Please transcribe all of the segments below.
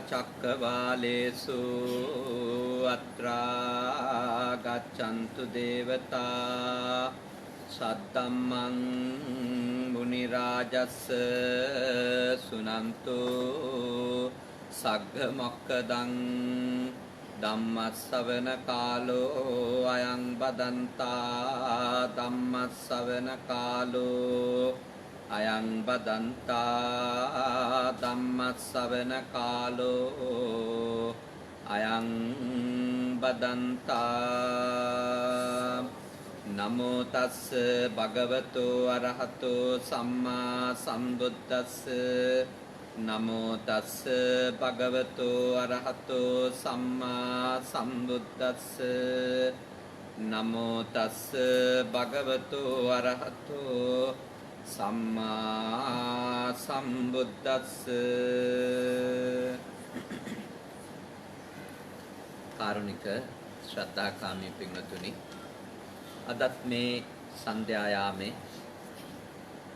චක්කවාලේසු අත්‍රා ගච්ඡන්තු දේවතා සද්දම්මං මුනි රාජස්ස සුනන්තු සග්ග මොක්කදං ධම්මස්සවන කාලෝ අයං බදන්තා ධම්මස්සවන කාලෝ අයං බදන්තා ධම්මස්සවන කාලෝ අයං බදන්තා නමෝ තස්ස භගවතෝ අරහතෝ සම්මා සම්බුද්දස්ස නමෝ තස්ස භගවතෝ අරහතෝ සම්මා සම්බුද්දස්ස නමෝ තස්ස භගවතෝ අරහතෝ සම්මා සම්බුද්දස්ස කාරුණික ශ්‍රද්ධාකාමී පින්වතුනි අදත් මේ සන්ධ්‍යා යාමේ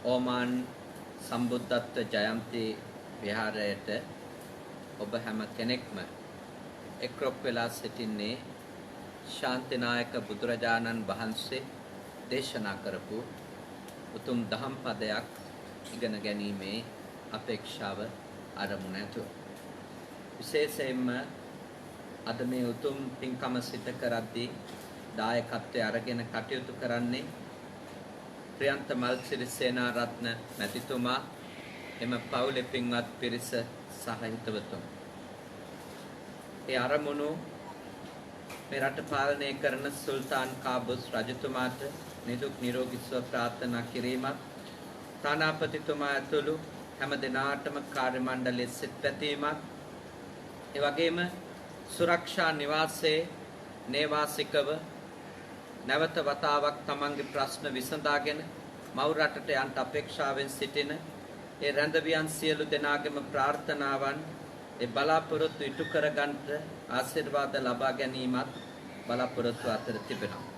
ඕමාන් සම්බුද්ධත්ව ජයන්ති විහාරයට ඔබ හැම කෙනෙක්ම එක්රොක් වෙලා සිටින්නේ ශාන්තිනායක බුදුරජාණන් වහන්සේ දේශනා කරපු උතුම් දහම් පදයක් ඉගෙන ගැනීමේ අපේක්ෂාව අරමුණ ඇතුව විශේෂයෙන්ම අද මේ උතුම් පින්කම සිදු කරද්දී දායකත්වයේ අරගෙන කටයුතු කරන්නේ ප්‍රියන්ත මල්සිරි සේනාරත්න මැතිතුමා එම පවුලේ පින්වත් පිරිස සහ හිතවතුන්. ඒ අරමුණු මේ රට පාලනය කරන සුල්තාන් කාබුස් රජතුමාට නිදුක් නිරෝගී සුව ප්‍රාර්ථනා කිරීමත් තානාපතිතුමා ඇතුළු හැම දිනාටම කාර්ය මණ්ඩලයේ සිත් පැතීමත් ඒ වගේම සුරක්ෂා නිවාසයේ නේවාසිකව නැවත වතාවක් තමන්ගේ ප්‍රශ්න විසඳාගෙන මව් රටට යන්න අපේක්ෂාවෙන් සිටින ඒ රැඳවියන් සියලු දෙනාගේම ප්‍රාර්ථනාවන් ඒ බලාපොරොත්තු ඉටු කරගන්නට ආශිර්වාද ලබා ගැනීමත් බලාපොරොත්තු අතර තිබෙනවා.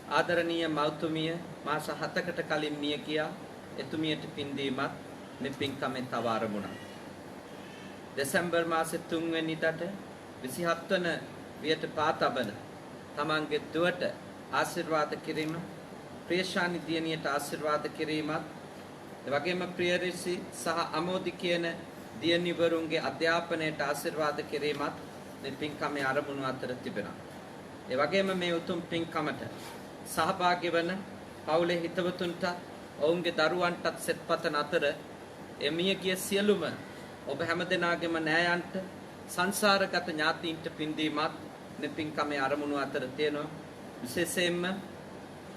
ආදරණීය මෞතුමිය මාස 7කට කලින් මිය ගියා. එතුමියට පින්දීමත් මේ පින්කමේ තව ආරමුණක්. දෙසැම්බර් මාසේ 3 වෙනිදාට 27 වන වියට පාතබන තමන්ගේ දුවට ආශිර්වාද කිරීම ප්‍රියශානි දියණියට ආශිර්වාද කිරීමත් එවැගේම ප්‍රියරිසි සහ අමෝදි කියන දියණිවරුන්ගේ අධ්‍යාපනයට ආශිර්වාද කිරීමත් මේ පින්කමේ ආරමුණු අතර තිබෙනවා. ඒ වගේම මේ උතුම් පින්කමට සහභාගී වන පවුලේ හිතවතුන්ට ඔවුන්ගේ දරුවන්ටත් සෙත්පතන අතර එමියගේ සියලුම ඔබ හැමදෙනාගේම නෑයන්ට සංසාරගත ඥාතීන්ට පින්දීමත් මේ පින්කමේ ආරමුණු අතර තියෙනවා. විශේෂයෙන්ම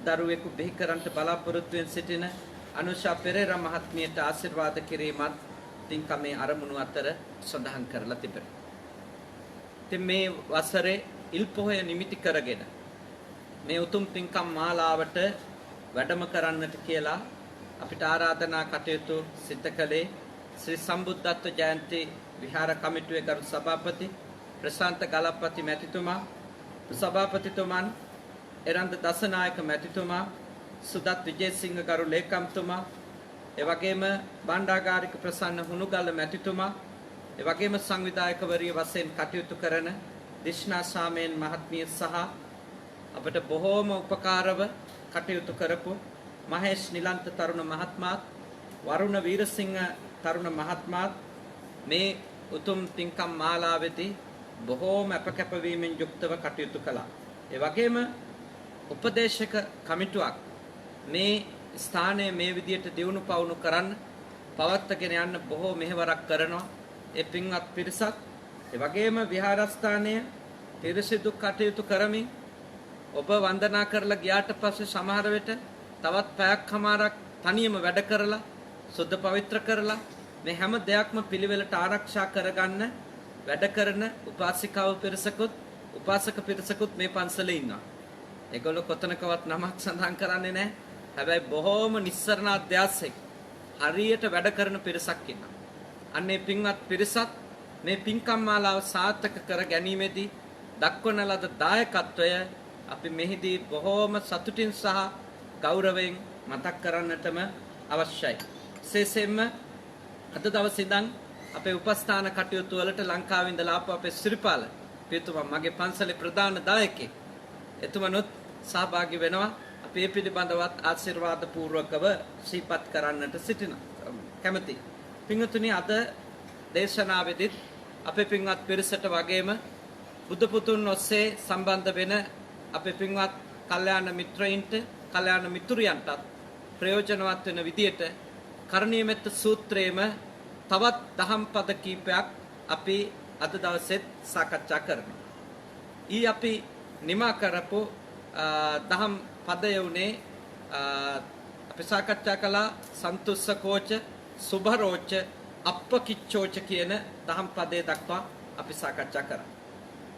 දරුවෙකු බිහි කරන්නට බලාපොරොත්තු වෙන සිටින අනුෂා පෙරේරා මහත්මියට ආශිර්වාද කිරීමත් පින්කමේ ආරමුණු අතර සඳහන් කරලා තිබෙනවා. ඉතින් මේ වසරේ ඉල්පොහොය නිමිති කරගෙන මේ උතුම් පින්කම් මාලාවට වැඩම කරන්නට කියලා අපිට ආරාධනා කටයුතු සිදු කළේ ශ්‍රී සම්බුද්ධත්ව ජයන්ති විහාර කමිටුවේ ගරු සභාපති ප්‍රශාන්ත ගලප්පති මැතිතුමා, සභාපතිතුමන් එරන්ද දසනායක මැතිතුමා, සුදත් විජේසිංහ ගරු ලේකම්තුමා, එවැගේම බණ්ඩාගාරික ප්‍රසන්න හුණුගල්ල මැතිතුමා, එවැගේම සංවිධායකවරිය වශයෙන් කටයුතු කරන දිෂ්ණා සාමේන් මහත්මිය සහ අපට බොහෝම උපකාරව කටයුතු කරපු මහේෂ් නිලන්ත තරුණ මහත්මයාත්, වරුණ වීරසිංහ තරුණ මහත්මයාත් මේ උතුම් පින්කම් මාලාවේදී බොහෝම අපකැපවීමෙන් යුක්තව කටයුතු කළා. ඒ වගේම උපදේශක කමිටුවක් මේ ස්ථානයේ මේ විදියට දියුණු පවුණු කරන්න පවත්වාගෙන යන්න බොහෝ මෙහෙවරක් කරනවා. ඒ පින්වත් පිරිසත් ඒ වගේම විහාරස්ථානයේ පිරිසිදු කටයුතු කරමින් ඔබ වන්දනා කරලා ගියාට පස්සේ සමහර වෙලට තවත් පැයක්මාරක් තනියම වැඩ කරලා සුද්ධ පවිත්‍ර කරලා මේ හැම දෙයක්ම පිළිවෙලට ආරක්ෂා කරගන්න වැඩ කරන උපාසිකාව පිරිසකුත් උපාසක පිරිසකුත් මේ පන්සලේ ඉන්නවා. ඒගොල්ලෝ කොතනකවත් නමක් සඳහන් කරන්නේ නැහැ. හැබැයි බොහෝම නිස්සරණ අධ්‍යාසෙක් හරියට වැඩ කරන පිරිසක් ඉන්නවා. අන්නේ පින්වත් පිරිසත් මේ පින්කම් මාලාව සාර්ථක කර ගැනීමේදී දක්වන ලද දායකත්වය අපි මෙහිදී බොහෝම සතුටින් සහ ගෞරවයෙන් මතක් කරන්නටම අවශ්‍යයි. විශේෂයෙන්ම අද දවසේ ඉඳන් අපේ උපස්ථාන කටයුතු වලට ලංකාවේ ඉඳලා ආපු අපේ සිරිපාල පියතුමා මගේ පන්සලේ ප්‍රධාන දායකයෙක්. එතුමනොත් සහභාගී වෙනවා. අපි මේ පිළිබඳවත් ආශිර්වාද පූර්වකව සිහිපත් කරන්නට සිටිනවා. කැමැති. පින්වතුනි අද දේශනාවේදීත් අපේ පින්වත් පිරිසට වගේම බුදු පුතුන් ඔස්සේ සම්බන්ධ වෙන අපේ පින්වත් කල්යාණ මිත්‍රයින්ට, කල්යාණ මිතුරියන්ටත් ප්‍රයෝජනවත් වෙන විදියට කරණීය මෙත්ත සූත්‍රයේම තවත් දහම් පද කීපයක් අපි අද දවසෙත් සාකච්ඡා කරනවා. ඊ අපි නිමා කරපු දහම් පදය උනේ අපි සාකච්ඡා කළා සන්තුස්සකෝච, සුභරෝච, අප්පකිච්චෝච කියන දහම් පදේ දක්වා අපි සාකච්ඡා කරා.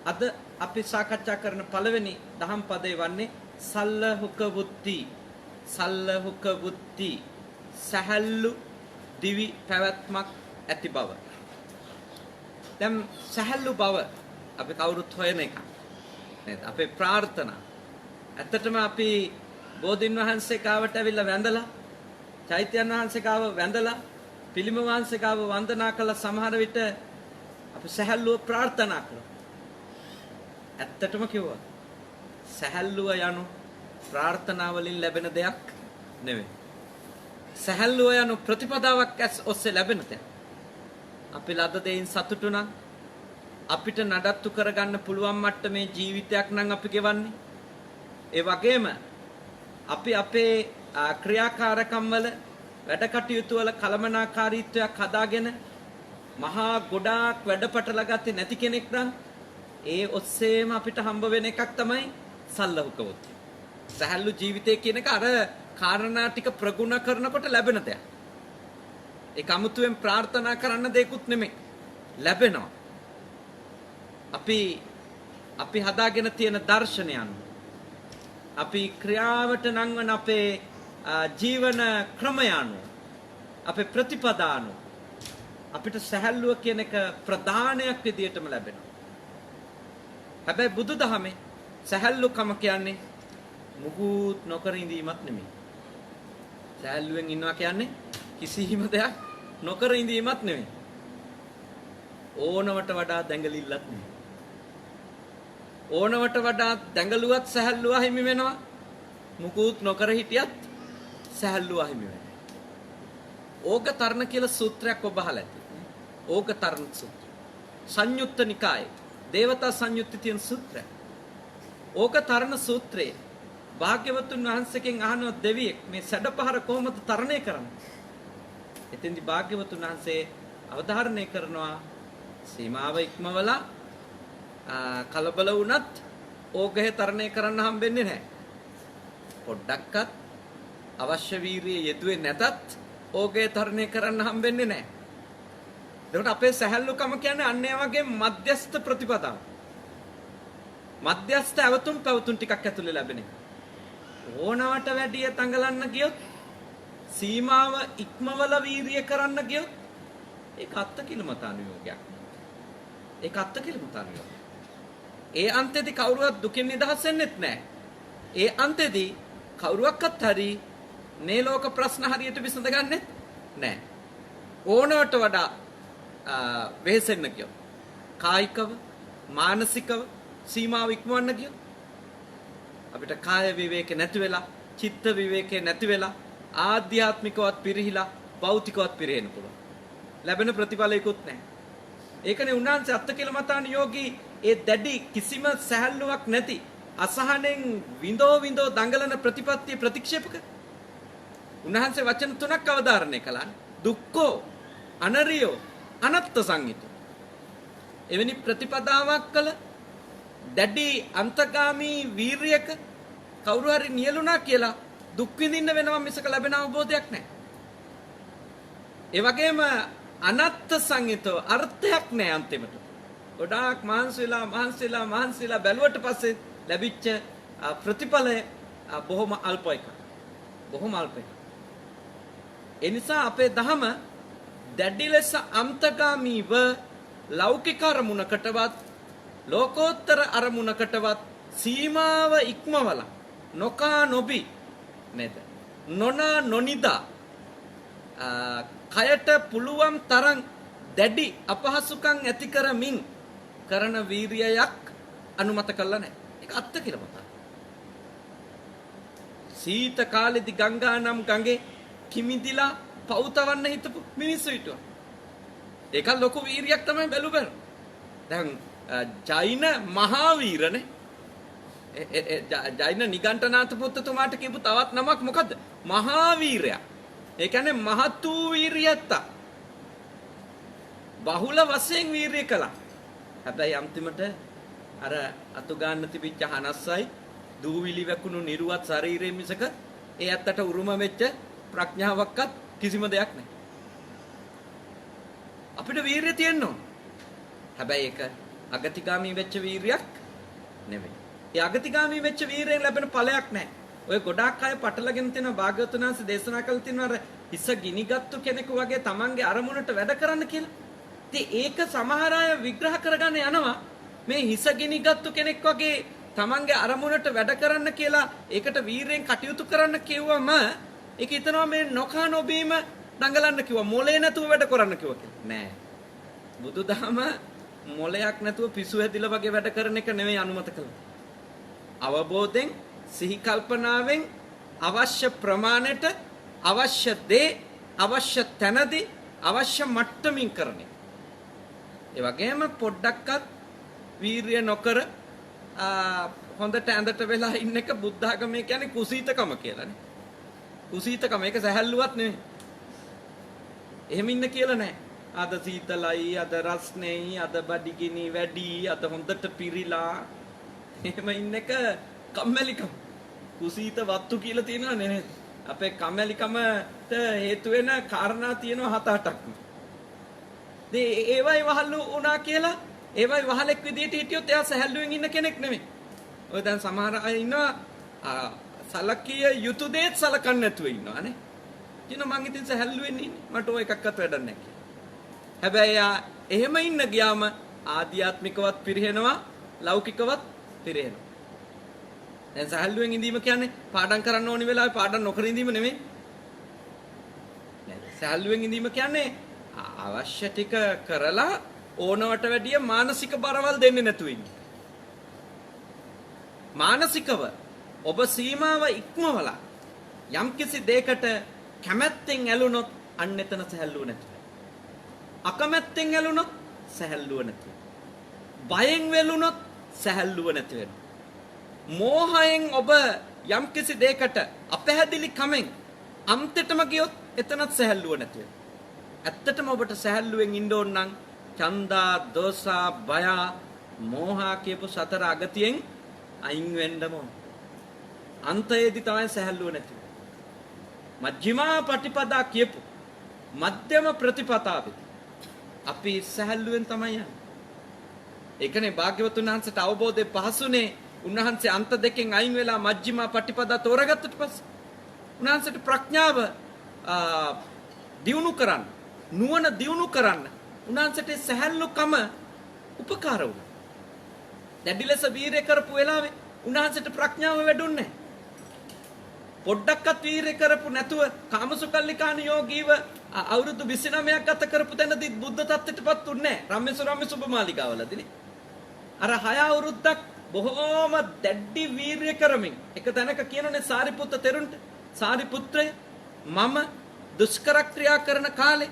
අද අපි සාකච්ඡා කරන පළවෙනි දහම් පදේ වන්නේ සල්ලහුක වුත්ති. සල්ලහුක වුත්ති සහල්ලු දිවි පැවැත්මක් ඇති බව. දැන් සහල්ලු බව අපි කවුරුත් හොයන එක නේද? අපේ ප්‍රාර්ථනා. ඇත්තටම අපි බෝධින් වහන්සේ ගාවට ඇවිල්ලා වැඳලා, චෛත්‍යයන් වහන්සේ ගාව වැඳලා, පිළිම වහන්සේ ගාව වන්දනා කළ සමහර විට අපි සහල්ලුව ප්‍රාර්ථනා කරනවා. ඇත්තටම කිව්වා සහල්ලුව යනු ප්‍රාර්ථනා වලින් ලැබෙන දෙයක් නෙවෙයි. සහල්ලුව යනු ප්‍රතිපදාවක් ඔස්සේ ලැබෙන දෙයක්. අපි ලද දෙයින් සතුටු නම් අපිට නඩත්තු කරගන්න පුළුවන් මට්ටමේ ජීවිතයක් නම් අපි ගෙවන්නේ. ඒ වගේම අපි අපේ ක්‍රියාකාරකම් වල වැඩ කටයුතු වල කලමනාකාරීත්වයක් හදාගෙන මහා ගොඩාක් වැඩපටල ගත්තේ නැති කෙනෙක් නම් ඒ ඔස්සේම අපිට හම්බ වෙන එකක් තමයි සල්ලහුකවොත්. සහල්ලු ජීවිතය කියන එක අර කාරණා ටික ප්‍රගුණ කරනකොට ලැබෙන දෙයක්. ඒක අමුතුවෙන් ප්‍රාර්ථනා කරන්න දෙයක්ුත් නෙමෙයි. ලැබෙනවා. අපි හදාගෙන තියෙන දර්ශනයන්, අපි ක්‍රියාවට නංවන අපේ ජීවන ක්‍රමයන්, අපේ ප්‍රතිපදාන අපිට සහල්ලුව කියන එක ප්‍රධානයක් විදියටම ලැබෙනවා. හැබැයි බුදුදහමේ සහල්ලුකම කියන්නේ මුකුත් නොකර ඉඳීමක් නෙමෙයි. සහල්ලුවෙන් ඉන්නවා කියන්නේ කිසිම දෙයක් නොකර ඉඳීමක් නෙමෙයි. ඕනවට වඩා දැඟලිල්ලක් නෙමෙයි. ඕනවට වඩා දැඟලුවත් සහල්ලුව හිමි වෙනවා. මුකුත් නොකර හිටියත් සහල්ලුව හිමි වෙනවා. ඕක තරණ කියලා සූත්‍රයක් ඔබ අහලා ඇති. ඕක තරණ සූත්‍රය. සංයුත්ත නිකායේ දේවතා සංයුත්ති තියෙන සූත්‍රය. ඕක තරණ සූත්‍රයේ භාග්‍යවතුන් වහන්සේගෙන් අහන දෙවියෙක් මේ සැඩපහර කොහොමද තරණය කරන්නේ? එතෙන්දි භාග්‍යවතුන් වහන්සේ අවධාරණය කරනවා සීමාව ඉක්මවලා කලබල වුණත් ඕකේ තරණය කරන්න හම්බෙන්නේ නැහැ. පොඩ්ඩක්වත් අවශ්‍ය වීරිය යෙදුවේ නැතත් ඕකේ තරණය කරන්න හම්බෙන්නේ නැහැ. ඒකට අපේ සහැල්ලුකම කියන්නේ අන්න ඒ වගේ මධ්‍යස්ථ ප්‍රතිපදාව. මධ්‍යස්ථ අවතුම් පැවතුම් ටිකක් ඇතුලේ ලැබෙන එක. ඕනවට වැඩිය තඟලන්න ගියොත්, සීමාව ඉක්මවල වීරිය කරන්න ගියොත් ඒක අත්කිලමතානුയോഗයක්. ඒක අත්කිලමතානුയോഗයක්. ඒ අන්තෙදි කවුරුවත් දුකින් නිදහස් වෙන්නෙත් නැහැ. ඒ අන්තෙදි කවුරුවක්වත් හරි මේ ලෝක ප්‍රශ්න හරියට විසඳගන්නෙත් නැහැ. ඕනවට වඩා වෙහෙසෙන්න ගියොත්, කායිකව, මානසිකව සීමාව ඉක්මවන්න ගියොත් අපිට කාය විවේක නැති වෙලා, චිත්ත විවේකේ නැති වෙලා, ආධ්‍යාත්මිකවත් පිරිහිලා, භෞතිකවත් පිරෙන්න පුළුවන්. ලැබෙන ප්‍රතිඵලයකුත් නැහැ. ඒකනේ උන්වහන්සේ අත්කිලමතාන යෝගී ඒ දැඩි කිසිම සැහැල්ලුවක් නැති අසහනෙන් විඳෝ දඟලන ප්‍රතිපත්තිය ප්‍රතික්ෂේපක. උන්වහන්සේ වචන තුනක් අවධාරණය කළා. දුක්ඛෝ, අනරියෝ, අනත්ත සංහිතෝ. එවැනි ප්‍රතිපදාවක් කළ දැඩි අන්තගාමී වීරියක කවුරු හරි නියලුණා කියලා දුක් විඳින්න වෙනවා මිසක ලැබෙන අවබෝධයක් නැහැ. ඒ වගේම අනත්ත සංහිතෝ අර්ථයක් නැහැ අන්තිමට. ගොඩාක් මහන්සිලා බැලුවට පස්සේ ලැබිච්ච ප්‍රතිඵලය බොහොම අල්පයි. බොහොම අල්පයි. ඒ නිසා අපේ දහම දැඩි ලෙස අන්තගාමීව ලෞකික අරමුණකටවත් ලෝකෝත්තර අරමුණකටවත් සීමාව ඉක්මවලා නොකා නොබි නේද? නොනා නොනිදා කයට පුළුවන් තරම් දැඩි අපහසුකම් ඇති කරමින් කරන වීරියක් අනුමත කළා නැහැ. ඒක අත්ත කියලා මතක්. සීත කාලෙදි ගංගා නම් ගඟේ කිමිදිලා පවුතවන්න හිටපු මිනිස්සු හිටුවා. ඒක ලොකු වීරියක් තමයි බැලුබර. දැන් ජෛන මහාවීරනේ ජෛන නිගණ්ඨනාථ පුත්තුමාට කියපු තවත් නමක් මොකද්ද? මහාවීරයා. ඒ කියන්නේ මහත් වූ වීරියත්ත. බහුල වශයෙන් වීරිය කළා. හැබැයි අන්තිමට අර අතු ගන්න තිබිච්ච හනස්සයි දූවිලි වැකුණු නිර්වත් ශරීරයෙන් මිසක ඒ ඇත්තට උරුම වෙච්ච ප්‍රඥාවක්වත් කිසිම දෙයක් නැහැ. අපිට වීරිය තියෙන්න ඕන. හැබැයි ඒක අගතිගාමී වෙච්ච වීරියක් නෙමෙයි. ඒ අගතිගාමී වෙච්ච වීරයෙන් ලැබෙන ඵලයක් නැහැ. ඔය ගොඩාක් අය පටලගෙන තියෙනවා භාග්‍යවතුන් වහන්සේ දේශනා කළ තියෙනවා අර හිස ගිනිගත්තු කෙනෙකු වගේ Tamange අරමුණට වැඩ කරන්න කියලා. ඉතින් ඒක සමහර අය විග්‍රහ කරගන්න යනවා මේ හිස ගිනිගත්තු කෙනෙක් වගේ Tamange අරමුණට වැඩ කරන්න කියලා ඒකට වීරයෙන් කටයුතු කරන්න කිව්වම ඒක හිතනවා මේ නොකා නොබීම දඟලන්න කිව්වා මොලේ නැතුව වැඩ කරන්න කිව්වා කියලා. නෑ. බුදුදහම මොලයක් නැතුව පිසු හැදිලා වගේ වැඩ කරන එක නෙවෙයි අනුමත කළේ. අවබෝධයෙන් සිහි කල්පනාවෙන් අවශ්‍ය ප්‍රමාණයට අවශ්‍ය දේ අවශ්‍ය තැනදී අවශ්‍ය මට්ටමින් කරන්නේ. ඒ වගේම පොඩ්ඩක්වත් වීරිය නොකර හොඳට ඇඳට වෙලා ඉන්න එක බුද්ධ ආගමේ කියන්නේ කුසීතකම කියලානේ. කුසීතකම ඒක සැහැල්ලුවක් නෙවෙයි. එහෙම ඉන්න කියලා නෑ. අද සීතලයි, අද රස්නෙයි, අද බඩගිනි වැඩි, අද හොඳට පිරිලා. එහෙම ඉන්න එක කම්මැලිකම. කුසීත වත්තු කියලා තියෙනවා නේද? අපේ කම්මැලිකමට හේතු වෙන කාරණා තියෙනවා 7-8ක්. ඒවයි වහල්ලු වුණා කියලා ඒවයි වහලෙක් විදියට හිටියොත් එයා සැහැල්ලුවෙන් ඉන්න කෙනෙක් නෙමෙයි. ඔය දැන් සමහර අය ඉන්නවා සලකිය යුතු දේත් සලකන්නේ නැතුව ඉන්නවානේ. කියන මං ඉතින් සැහැල්ලුවෙන් ඉන්නේ. මට ඔය එකක්වත් වැඩක් නැහැ කියලා. හැබැයි එහෙම ඉන්න ගියාම ආධ්‍යාත්මිකවත් පිරිහෙනවා, ලෞකිකවත් පිරිහෙනවා. දැන් සැහැල්ලුවෙන් ඉඳීම කියන්නේ පාඩම් කරන්න ඕනි වෙලාවේ පාඩම් නොකර ඉඳීම නෙමෙයි. නේද? සැහැල්ලුවෙන් ඉඳීම කියන්නේ අවශ්‍ය ටික කරලා ඕනවට වැඩිය මානසික බරවල් දෙන්නේ නැතුව ඉන්න. මානසිකව ඔබ සීමාව ඉක්මවලා යම්කිසි දෙයකට කැමැත්තෙන් ඇලුනොත් අන්න එතන සැහැල්ලුව නැතුව. අකමැත්තෙන් ඇලුනොත් සැහැල්ලුව නැතුව. බයෙන් වෙලුනොත් සැහැල්ලුව නැති වෙනවා. මෝහයෙන් ඔබ යම්කිසි දෙයකට අපැහැදිලි කමෙන් අන්තිමටම ගියොත් එතනත් සැහැල්ලුව නැති වෙනවා. ඇත්තටම ඔබට සැහැල්ලුවෙන් ඉන්න ඕන නම් චන්දා, දෝසා, බය, මෝහා කියපු සතර අගතියෙන් අයින් වෙන්නම ඕන. අන්තයේදී තමයි සැහැල්ලුව නැති වෙන්නේ. මජ්ක්‍ධිමා පටිපදා කියපු මධ්‍යම ප්‍රතිපදාවේ අපි සැහැල්ලුවෙන් තමයි යන්නේ. ඒකනේ භාග්‍යවතුන් වහන්සේට අවබෝධය පහසුනේ. උන්වහන්සේ අන්ත දෙකෙන් අයින් වෙලා මජ්ක්‍ධිමා පටිපදා තෝරගත්තට පස්සේ උන්වහන්සේට ප්‍රඥාව දියුණු කරන්න, නුවණ දියුණු කරන්න උන්වහන්සේට සැහැල්ලුකම උපකාර වුණා. දැඩි ලෙස වීරය කරපු වෙලාවේ උන්වහන්සේට ප්‍රඥාව වැඩුන්නේ නැහැ. පොඩ්ඩක්වත් වීරය කරපු නැතුව කාමසුකල්ලිකාන යෝගීව අවුරුදු 29ක් ගත කරපු තැනදී බුද්ධ tattweටපත් උන්නේ නැහැ. රම්මේ සුබමාලිකාවලදීනේ. අර 6 අවුරුද්දක් බොහෝම දැඩි වීරය කරමින් එක තැනක කියනනේ සාරිපුත්ත තෙරුන්ට, සාරිපුත්‍රය මම දුෂ්කර ක්‍රියා කරන කාලේ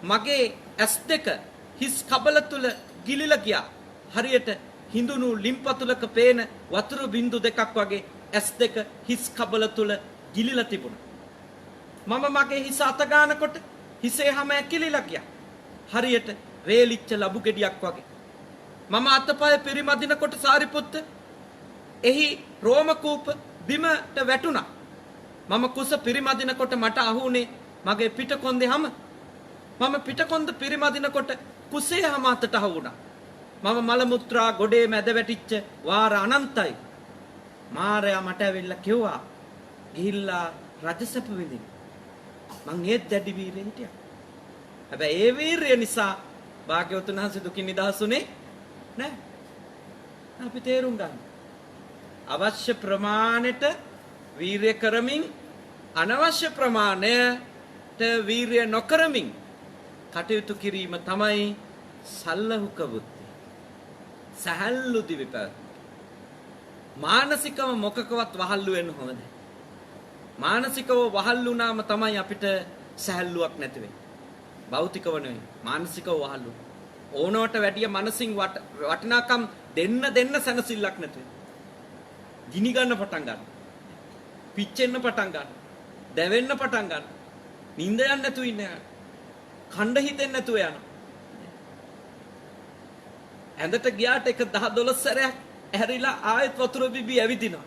මගේ S2 හිස් කබල තුල ගිලිලා ගියා. හරියට හිඳුණු ලිම්පතුලක පේන වතුර බින්දු දෙකක් වගේ S2 හිස් කබල තුල ගිලිලා තිබුණා. මම මගේ හිස අත ගන්නකොට හිසේ හැම ඇකිලිලා ගියා. හරියට වේලිච්ච ලබු ගෙඩියක් වගේ. මම අතපය පරිමදිනකොට සාරිපුත්ත එහි රෝම කූප බිමට වැටුණා. මම කුස පරිමදිනකොට මට අහුනේ මගේ පිටකොන්දේ හැම. මම පිටකොන්ද පරිමදිනකොට කුසේ හැම අතට අහුණා. මම මල මුත්‍රා ගොඩේ මැද වැටිච්ච වාර අනන්තයි. මාරයා මට ඇවිල්ලා කිව්වා ගිහිල්ලා රජසප විඳින්න. මං ඒත් දැඩි වීරයෙක් හිටියා. හැබැයි ඒ වීරය නිසා භාග්‍යවතුන් වහන්සේ දුකින් නිදහස්ුනේ නෑ. අපි තේරුම් ගන්න. අවශ්‍ය ප්‍රමාණයට වීරය කරමින් අනවශ්‍ය ප්‍රමාණයට වීරය නොකරමින් කටයුතු කිරීම තමයි සල්ලහුක බුද්ධි. සහල්ලු දිවිපැවැත්ම. මානසිකව මොකකවත් වහල්ලු වෙන්න හොඳ නැහැ. මානසිකව වහල්ලු වුණාම තමයි අපිට සහල්ලුවක් නැති වෙන්නේ. භෞතිකව නෙවෙයි මානසිකව වහල්ලු. ඕනවට වැඩිය මනසින් වටිනාකම් දෙන්න සැනසෙල්ලක් නැති වෙන්නේ. ගිනි ගන්න පටන් ගන්න. පිච්චෙන්න පටන් ගන්න. දැවෙන්න පටන් ගන්න. නිින්ද යන්නේ නැතුව ඉන්න. කණ්ඩ හිතෙන්නේ නැතුව යන. ඇඳට ගියාට එක 10-12 සැරයක් ඇහැරිලා ආයෙත් වතුර බිබී ඇවිදිනවා.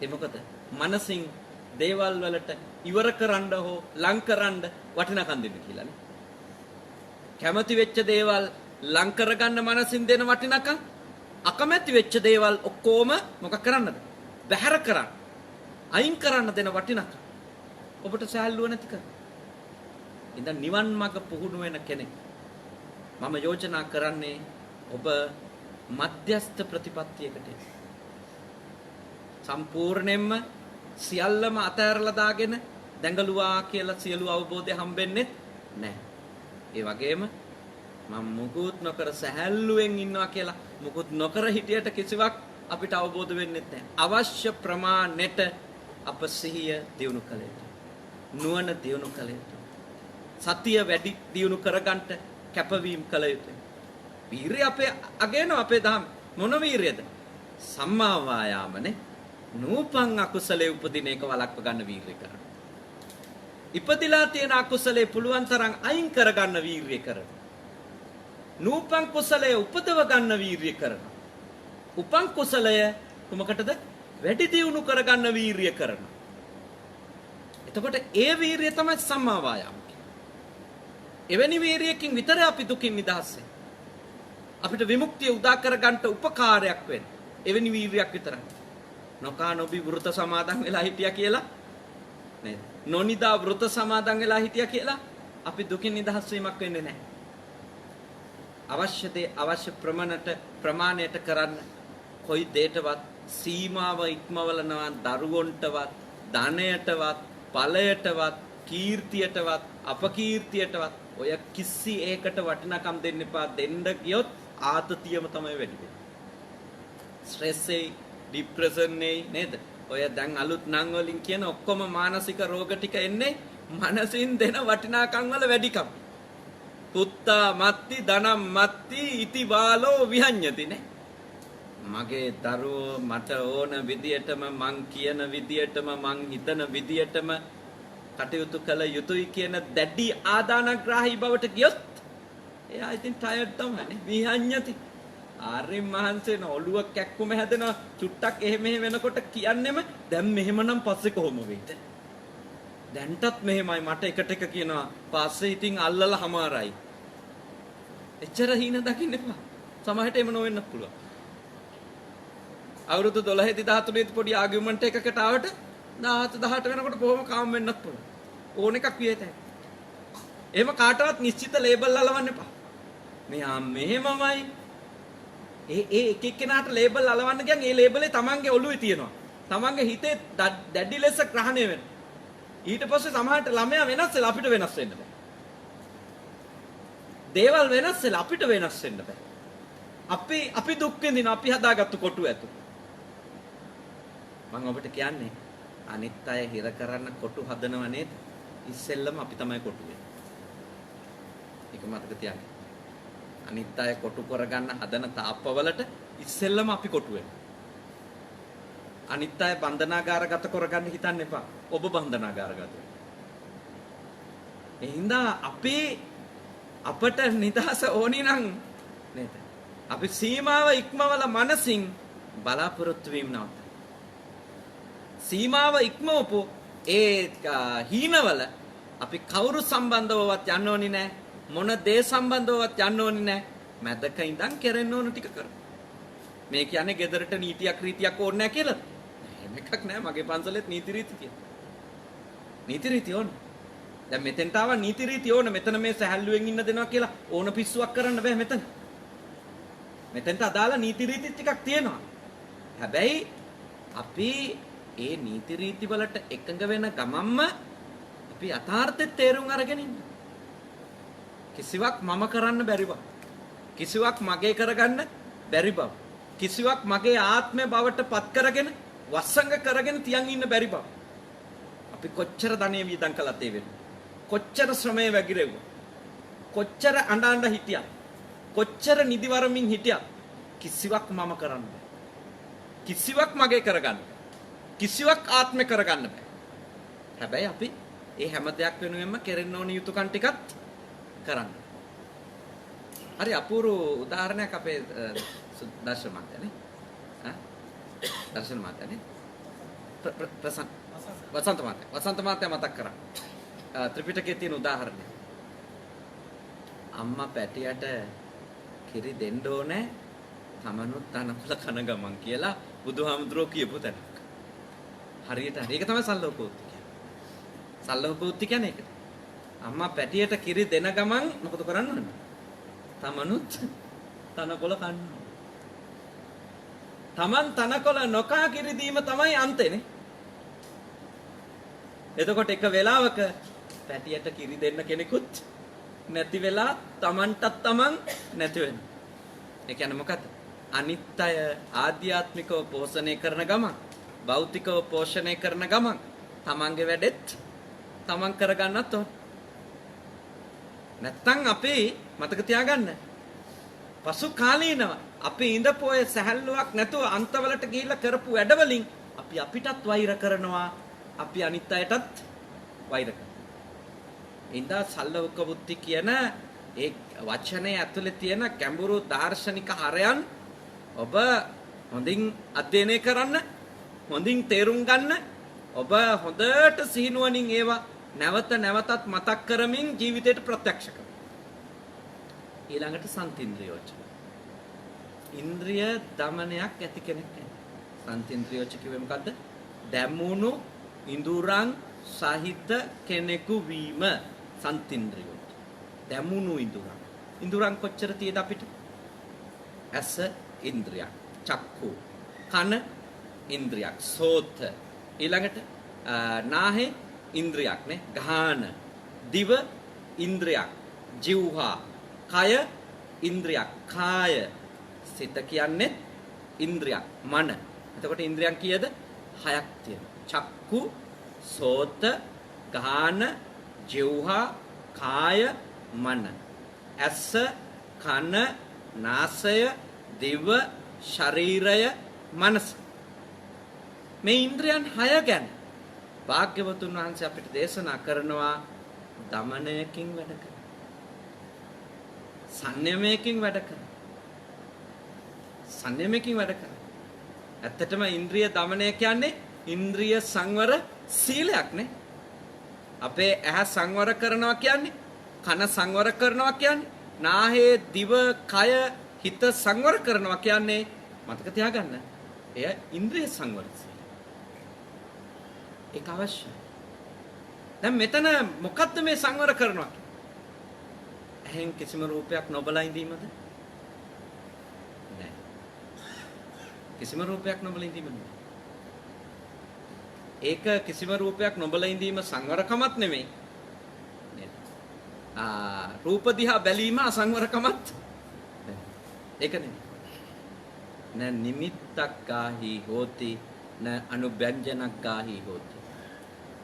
ඒ මොකද? මනසින් දේවල් වලට ඉවර කරන්න හෝ ලං කරන්න වටිනාකම් දෙන්න කියලා නේ. කැමති වෙච්ච දේවල් ලං කරගන්න මනසින් දෙන වටිනාකම්, අකමැති වෙච්ච දේවල් ඔක්කොම මොකක් කරන්නද? බැහැර කරන්න. අයින් කරන්න දෙන වටිනාකම්. ඔබට සහැල්ලුව නැති කර. ඉතින් නිවන් මාර්ග පුහුණු වෙන කෙනෙක් මම යෝජනා කරන්නේ ඔබ මධ්‍යස්ථ ප්‍රතිපත්තියකට සම්පූර්ණයෙන්ම සියල්ලම අතහැරලා දාගෙන දැඟලුවා කියලා සියලු අවබෝධය හම්බෙන්නේ නැහැ. ඒ වගේම මම මුකුත් නොකර සහැල්ලුවෙන් ඉන්නවා කියලා මුකුත් නොකර හිටියට කිසිවක් අපිට අවබෝධ වෙන්නේ නැහැ. අවශ්‍ය ප්‍රමාණයට අප සිහිය දියුණු කළ යුතුයි. නුවණ දියුණු කළ යුතුයි. සතිය වැඩි දියුණු කරගන්නට කැපවීම කළ යුතුයි. වීරිය අපේ අගේන අපේ දහම් මොන වීරියද? සම්මා වායාමනේ. නූපං අකුසලයේ උපදින එක වළක්ව ගන්න වීරිය කරන. ඉපදිලා තියෙන අකුසලයේ පුළුවන් තරම් අයින් කර ගන්න වීරිය කරන. නූපං කුසලයේ උපදව ගන්න වීරිය කරන. උපං කුසලය කොමකටද? වැඩි දියුණු කර ගන්න වීරිය කරන. එතකොට ඒ වීරිය තමයි සම්මා වායාම. එවැනි වීරියකින් විතර අපි දුකින් නිදහස් වෙන්නේ. අපිට විමුක්තිය උදා කර ගන්නට උපකාරයක් වෙන්නේ. එවැනි වීරියක් විතරයි. නොකා නොබි වෘත සමාදන් වෙලා හිටියා කියලා නේද? නොනිදා වෘත සමාදන් වෙලා හිටියා කියලා අපි දුකින් නිදහස් වීමක් වෙන්නේ නැහැ. අවශ්‍ය දේ අවශ්‍ය ප්‍රමාණයට කරන්න. කොයි දෙයකවත් සීමාව ඉක්මවලනවා දරුවොන්ටවත්, ධනයටවත්, ඵලයටවත්, කීර්තියටවත්, අපකීර්තියටවත් ඔය කිසි ඒකට වටිනාකම් දෙන්න එපා. දෙන්න ගියොත් ආතතියම තමයි වැඩි වෙන්නේ. ස්ට්‍රෙස් එකයි, ડિප්‍රෙෂන් එකයි නේද? ඔය දැන් අලුත් නම් වලින් කියන ඔක්කොම මානසික රෝග ටික එන්නේ මනසින් දෙන වටිනාකම් වල වැඩිකම. පුත්තා මත්ති ධනම් මත්ති ඉති බාලෝ විහඤ්ඤති නේ. මගේ දරුවෝ මට ඕන විදියටම මං කියන විදියටම මං හිතන විදියටම කටයුතු කළ යුතුයි කියන දැඩි ආදානග්‍රාහී බවට ගියොත් එයා ඉතින් ටයර්ඩ් තමයි විහඤ්ඤති. ආරි මහන්සේන ඔළුව කැක්කුම හැදෙනවා චුට්ටක් එහෙම වෙනකොට කියන්නෙම දැන් මෙහෙමනම් පස්සේ කොහොම වෙයිද? දැන්ටත් මෙහෙමයි මට එකට එක කියනවා පස්සේ ඉතින් අල්ලලා හමාරයි. එච්චර හීන දකින්න එපා. සමහරට එම නොවෙන්න පුළුවන්. අවුරුදු 12 දී 13 දී පොඩි ආගියුමන්ට් එකකට ආවට 17 18 වෙනකොට බොහොම කාම් වෙන්නත් පුළුවන්. ඕන එකක් වියතයි. එහෙම කාටවත් නිශ්චිත ලේබල් අලවන්න එපා. මෙයා මෙහෙමමයි. ඒ එක එක්කෙනාට ලේබල් අලවන්න ගියන් ඒ ලේබලේ තමන්ගේ ඔළුවේ තියෙනවා. තමන්ගේ හිතේ දැඩි ලෙස ග්‍රහණය වෙනවා. ඊට පස්සේ සමහරට ළමයා වෙනස් වෙලා අපිට වෙනස් වෙන්න බෑ. දේවල් වෙනස් වෙලා අපිට වෙනස් වෙන්න බෑ. අපි දුක් විඳින අපි හදාගත්තු කොටු ඇතු. මම ඔබට කියන්නේ අනිත් අය හිර කරන්න කොටු හදනව නේද? ඉස්සෙල්ලම අපි තමයි කොටු වෙන්නේ. ඒක මතක තියාගන්න. අනිත් අය කොටු කරගන්න හදන තාප්පවලට ඉස්සෙල්ලම අපි කොටු වෙනවා. අනිත් අය බන්ධනාගාරගත කරගන්න හිතන්න එපා. ඔබ බන්ධනාගාරගත වෙනවා. එහෙනම් අපට නිදහස ඕනි නම් නේද? අපි සීමාව ඉක්මවල මනසින් බලාපොරොත්තු වීම නවත්ත. සීමාව ඉක්මවපු ඒ හීනවල අපි කවුරු සම්බන්ධවවත් යන්න ඕනි නැහැ. මොන දේ සම්බන්ධවවත් යන්න ඕනි නැහැ. මැදක ඉඳන් කරන්න ඕන ටික කර. මේ කියන්නේ ගෙදරට නීතියක් රීතියක් ඕනේ නැහැ කියලා. එහෙම එකක් නැහැ. මගේ පන්සලෙත් නීති රීති කියලා. නීති රීති ඕන. දැන් මෙතෙන්ට ආවා නීති රීති ඕන. මෙතන මේ සැහැල්ලුවෙන් ඉන්න දෙනවා කියලා ඕන පිස්සුවක් කරන්න බෑ මෙතන. මෙතෙන්ට අදාළ නීති රීති ටිකක් තියෙනවා. හැබැයි අපි ඒ නීති රීති වලට එකඟ වෙන ගමන්ම අපි යථාර්ථයේ තේරුම් අරගෙන ඉන්න. කිසිවක් මම කරන්න බැරි බව. කිසිවක් මගේ කරගන්න බැරි බව. කිසිවක් මගේ ආත්මය බවට පත් කරගෙන වස්සංග කරගෙන තියන් ඉන්න බැරි බව. අපි කොච්චර ධනෙ වියදම් කළත් ඒ වෙන්නේ. කොච්චර ශ්‍රමය වැගිරෙව්වා. කොච්චර අඬ හිටියා. කොච්චර නිදිවරමින් හිටියා. කිසිවක් මම කරන්න බෑ. කිසිවක් මගේ කරගන්න. කිසිවක් ආත්මය කරගන්න බෑ. හැබැයි අපි ඒ හැම දෙයක් වෙනුවෙන්ම කෙරෙන්න ඕන යුතුයකම් ටිකත් කරන්න. හරි අපූර්ව උදාහරණයක් අපේ දර්ශන මාත්‍යනේ. දර්ශන මාත්‍යනේ. වසන්ත මාත්‍ය මතක් කරා. ත්‍රිපිටකයේ තියෙන උදාහරණය. අම්මා පැටියට කිරි දෙන්න ඕනේ තමනුත් තනකොළ කන ගමන් කියලා බුදුහාමුදුරුවෝ කියපු තැනක්. හරියට හරි. ඒක තමයි සල්ලෝකෝත්ති කියන්නේ. සල්ලෝකෝත්ති කියන්නේ ඒක. අම්මා පැටියට කිරි දෙන ගමන් මොකද කරන්න ඕනේ? තමනුත් තනකොළ කන්න. තමන් තනකොළ නොකා කිරි දීම තමයි අන්තේනේ. එතකොට එක වෙලාවක පැටියට කිරි දෙන්න කෙනෙකුත් නැති වෙලා තමන්ටත් තමන් නැති වෙනවා. ඒ කියන්නේ මොකද්ද? අනිත් අය ආධ්‍යාත්මිකව පෝෂණය කරන ගමන්, භෞතිකව පෝෂණය කරන ගමන් තමන්ගේ වැඩෙත් තමන් කරගන්නත් ඕන. නැත්තම් අපි මතක තියාගන්න. පසු කාලීනව අපි ඉඳපොය සැහැල්ලුවක් නැතුව අන්තවලට ගිහිල්ලා කරපු වැඩවලින් අපි අපිටත් වෛර කරනවා. අපි අනිත් අයටත් වෛර කරනවා. ඉඳා සල්ලෝක බුද්ධි කියන ඒ වචනේ ඇතුලේ තියෙන ගැඹුරු දාර්ශනික හරයන් ඔබ හොඳින් අධ්‍යයනය කරන්න, හොඳින් තේරුම් ගන්න, ඔබ හොඳට සිහිනුවණින් ඒවා නැවත නැවතත් මතක් කරමින් ජීවිතයට ප්‍රත්‍යක්ෂ කරන්න. ඊළඟට සන්තින්ද්‍රියෝච. ඉන්ද්‍රිය දමනයක් ඇති කෙනෙක් නේ. සන්තින්ද්‍රියෝච කිව්වේ මොකද්ද? දැමුණු ඉඳුරන් සහිත කෙනෙකු වීම සන්තින්ද්‍රියෝච. දැමුණු ඉඳුරන්. ඉඳුරන් කොච්චර තියෙද අපිට? ඇස ඉන්ද්‍රියක්, චක්කු, කන ඉන්ද්‍රියක්, සෝත, ඊළඟට නාහේ ඉන්ද්‍රියක් නේ, ගාන, දිව ඉන්ද්‍රියක්, જીවහා, කය ඉන්ද්‍රියක්, කාය, සිත කියන්නේ ඉන්ද්‍රියක්, මන. එතකොට ඉන්ද්‍රියන් කීයද? 6ක් තියෙනවා. චක්කු, සෝත, ගාන, જીවහා, කාය, මන. ඇස, කන, නාසය, දිව, ශරීරය, මනස. මේ ඉන්ද්‍රියන් 6 ගැන භාග්‍යවතුන් වහන්සේ අපිට දේශනා කරනවා දමනයකින් වැඩ කරන. සංයමයකින් වැඩ කරන. සංයමයකින් වැඩ කරන. ඇත්තටම ඉන්ද්‍රිය දමනය කියන්නේ ඉන්ද්‍රිය සංවර සීලයක් නේ. අපේ ඇහැ සංවර කරනවා කියන්නේ, කන සංවර කරනවා කියන්නේ, නාහේ, දිව, කය, හිත සංවර කරනවා කියන්නේ මතක තියාගන්න. එය ඉන්ද්‍රිය සංවර සීලය. ඒක අවශ්‍යයි. දැන් මෙතන මොකද්ද මේ සංවර කරනවා? ඇහෙන් කිසිම රූපයක් නොබලා ඉඳීමද? නෑ. කිසිම රූපයක් නොබලා ඉඳීම නෙමෙයි. ඒක කිසිම රූපයක් නොබලා ඉඳීම සංවරකමත් නෙමෙයි. නේද? රූප දිහා බැලීම අසංවරකමත් ඒක නෙමෙයි. න නිමිත්තක් ගාහි හෝති න අනුභ්‍යංජනක් ගාහි හෝති.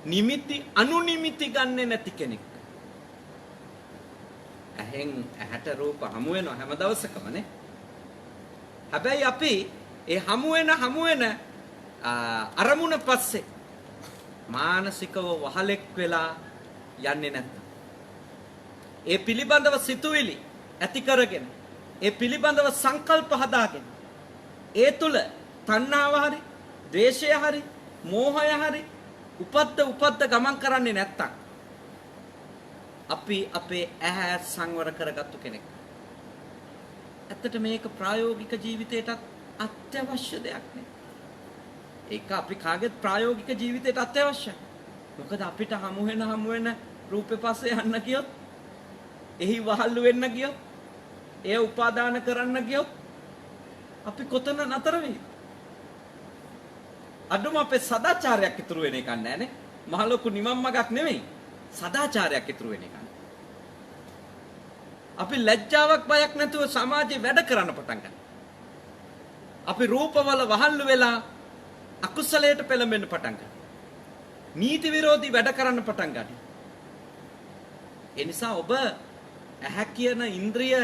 නිමිති අනුනිමිති ගන්නෙ නැති කෙනෙක්. ඇහැට රූප හමු වෙනවා හැම දවසකම නේ. හැබැයි අපි ඒ හමු වෙන අරමුණ පස්සේ මානසිකව වහලෙක් වෙලා යන්නේ නැත්නම්, ඒ පිළිබඳව සිතුවිලි ඇති කරගෙන, ඒ පිළිබඳව සංකල්ප හදාගෙන, ඒ තුල තණ්හාව හරි, ද්වේෂය හරි, මෝහය හරි උපද්ද ගමන් කරන්නේ නැත්තම් අපි අපේ ඇහැ සංවර කරගත්තු කෙනෙක්. ඇත්තට මේක ප්‍රායෝගික ජීවිතයටත් අත්‍යවශ්‍ය දෙයක් නේ. ඒක අපි කාගෙත් ප්‍රායෝගික ජීවිතයට අත්‍යවශ්‍යයි. මොකද අපිට හමු වෙන රූපේ පස්සේ යන්න ගියොත්, එහි වහල්ලු වෙන්න ගියොත්, එය උපාදාන කරන්න ගියොත් අපි කොතන නතර වෙයිද? අඩුම අපේ සදාචාරයක් ඉතුරු වෙන එකක් නෑනේ. මහ ලොකු නිමම් මගක් නෙමෙයි. සදාචාරයක් ඉතුරු වෙන එකක්. අපි ලැජ්ජාවක් බයක් නැතුව සමාජේ වැඩ කරන්න පටන් ගන්නවා. අපි රූපවල වහල්ලු වෙලා අකුසලයට පෙළඹෙන්න පටන් ගන්නවා. නීති විරෝධී වැඩ කරන්න පටන් ගන්නවා. ඒ නිසා ඔබ ඇහැ කියන ඉන්ද්‍රිය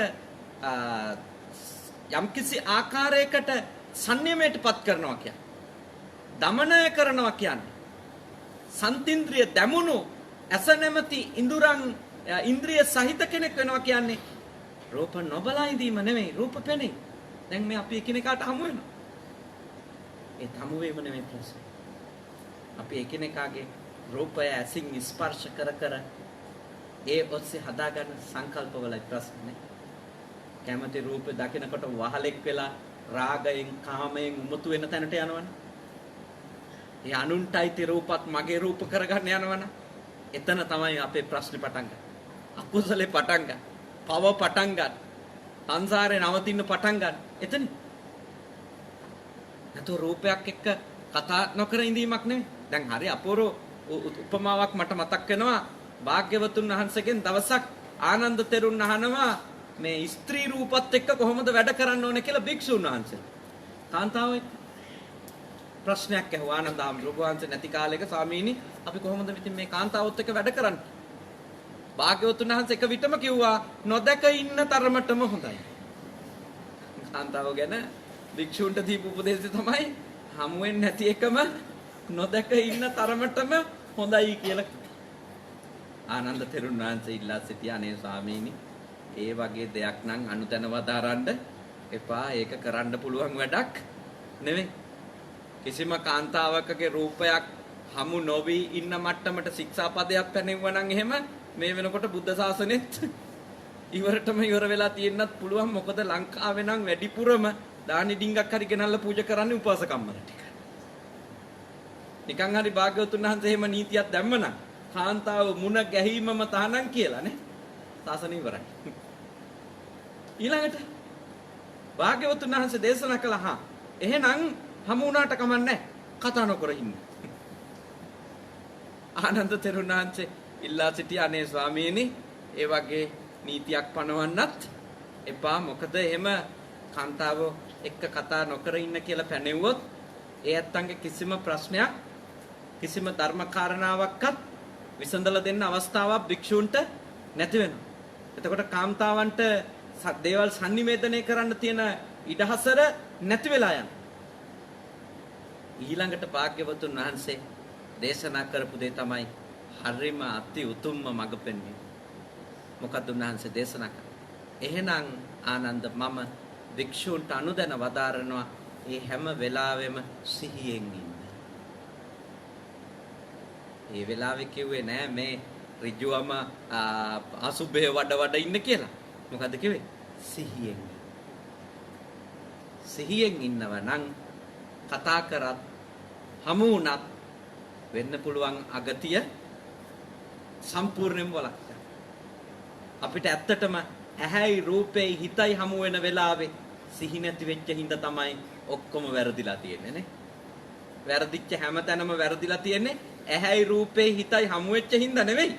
යම්කිසි ආකාරයකට සංයමයටපත් කරනවා කියන්නේ. දමනය කරනවා කියන්නේ. සන්තින්ද්‍රිය දැමුණු ඇස නැමැති ඉන්ද්‍රිය සහිත කෙනෙක් වෙනවා කියන්නේ රූප නොබලා ඉඳීම නෙමෙයි රූප පෙනේ. දැන් මේ අපි එකිනෙකාට හමු වෙනවා. ඒ හමු වීම නෙමෙයි ප්‍රශ්නේ. අපි එකිනෙකාගේ රූපය ඇසින් ස්පර්ශ කර කර ඒ ඔස්සේ හදාගන්න සංකල්පවලයි ප්‍රශ්නේ. කැමති රූපේ දකිනකොට වහලෙක් වෙලා රාගයෙන් කාමයෙන් උමතු වෙන තැනට යනවනේ. ඒ අනුන්ටයි රූපත් මගේ රූප කරගන්න යනවනේ. එතන තමයි අපේ ප්‍රශ්නේ පටන් ගන්න. අකුසලේ පටන් ගන්න. පව පටන් ගන්න. සංසාරේ නවතින්න පටන් ගන්න. එතන. නැතු රූපයක් එක්ක කතා නොකර ඉඳීමක් නෙමෙයි. දැන් හරි අපූර්ව උපමාවක් මට මතක් වෙනවා. භාග්‍යවතුන් වහන්සේගෙන් දවසක් ආනන්ද තෙරුන් අහනවා මේ ස්ත්‍රී රූපත් එක්ක කොහොමද වැඩ කරන්න ඕනේ කියලා භික්ෂුන් වහන්සේ. කාන්තාව එක්ක ප්‍රශ්නයක් ඇහුවා ආනන්ද වහන්සේ නැති කාලයක ස්වාමීනි අපි කොහොමද ඉතින් මේ කාන්තාවත් එක්ක වැඩ කරන්නේ? භාග්‍යවතුන් වහන්සේ එක විටම කිව්වා නොදක ඉන්න තරමටම හොඳයි. කාන්තාව ගැන භික්ෂුන්ට දීපු උපදේශය තමයි හමු වෙන්නේ නැති එකම නොදක ඉන්න තරමටම හොඳයි කියලා. ආනන්ද තෙරුන් වහන්සේ ඉල්ලා සිටියා අනේ ස්වාමීනි ඒ වගේ දෙයක් නම් අනුතැන වදාරන්න එපා. ඒක කරන්න පුළුවන් වැඩක් නෙවෙයි. කිසිම කාන්තාවකගේ රූපයක් හමු නොවි ඉන්න මට්ටමට ශික්ෂාපදයක් පැනෙවුවා නම් එහෙම මේ වෙනකොට බුද්ධ ශාසනෙත් ඉවරටම ඉවර වෙලා තියෙන්නත් පුළුවන්. මොකද ලංකාවේ නම් වැඩිපුරම දානි ඩිංගක් හරි ගෙනල්ලා පූජා කරන්නේ උපාසකම්මල ටික. නිකන් හරි භාග්‍යවතුන් වහන්සේ එහෙම නීතියක් දැම්මනම් කාන්තාව මුණ ගැහිමම තහනම් කියලා නේ. ශාසනය ඉවරයි. ඊළඟට භාග්‍යවතුන් වහන්සේ දේශනා කළා එහෙනම් හමු වුණාට කමන්නේ කතා නොකර ඉන්න. ආනන්ද තෙරුන් වහන්සේ ඉල්ලා සිටියා අනේ ස්වාමීනි ඒ වගේ නීතියක් පනවන්නත් එපා. මොකද එහෙම කාන්තාව එක්ක කතා නොකර ඉන්න කියලා පැනෙවුවොත් ඒ ඇත්තන්ගේ කිසිම ප්‍රශ්නයක් කිසිම ධර්ම කාරණාවක්වත් විසඳලා දෙන්න අවස්ථාවක් භික්ෂූන්ට නැති වෙනවා. එතකොට කාන්තාවන්ට දේවල් sannivedanaya කරන්න තියෙන ඉඩහසර නැති වෙලා යනවා. ඊළඟට භාග්‍යවතුන් වහන්සේ දේශනා කරපු දේ තමයි හරිම අති උතුම්ම මඟ පෙන්වීම. මොකද උන්වහන්සේ දේශනා කළා. එහෙනම් ආනන්ද මම භික්ෂූන්ට අනුදැන වදාරනවා මේ හැම වෙලාවෙම සිහියෙන් ඉන්න. ඒ වෙලාවේ කිව්වේ නෑ මේ ඍජුවම අසුභය වඩ ඉන්න කියලා. මොකද්ද කිව්වේ? සිහියෙන්. සිහියෙන් ඉන්නව නම් කතා කරත් හමු වුණත් වෙන්න පුළුවන් අගතිය සම්පූර්ණයෙන්ම වළක්වන්න. අපිට ඇත්තටම ඇහැයි රූපේ හිතයි හමු වෙන වෙලාවේ සිහි නැති වෙච්ච හින්දා තමයි ඔක්කොම වැරදිලා තියෙන්නේ නේ. වැරදිච්ච හැමතැනම වැරදිලා තියෙන්නේ ඇහැයි රූපේ හිතයි හමු වෙච්ච හින්දා නෙවෙයි.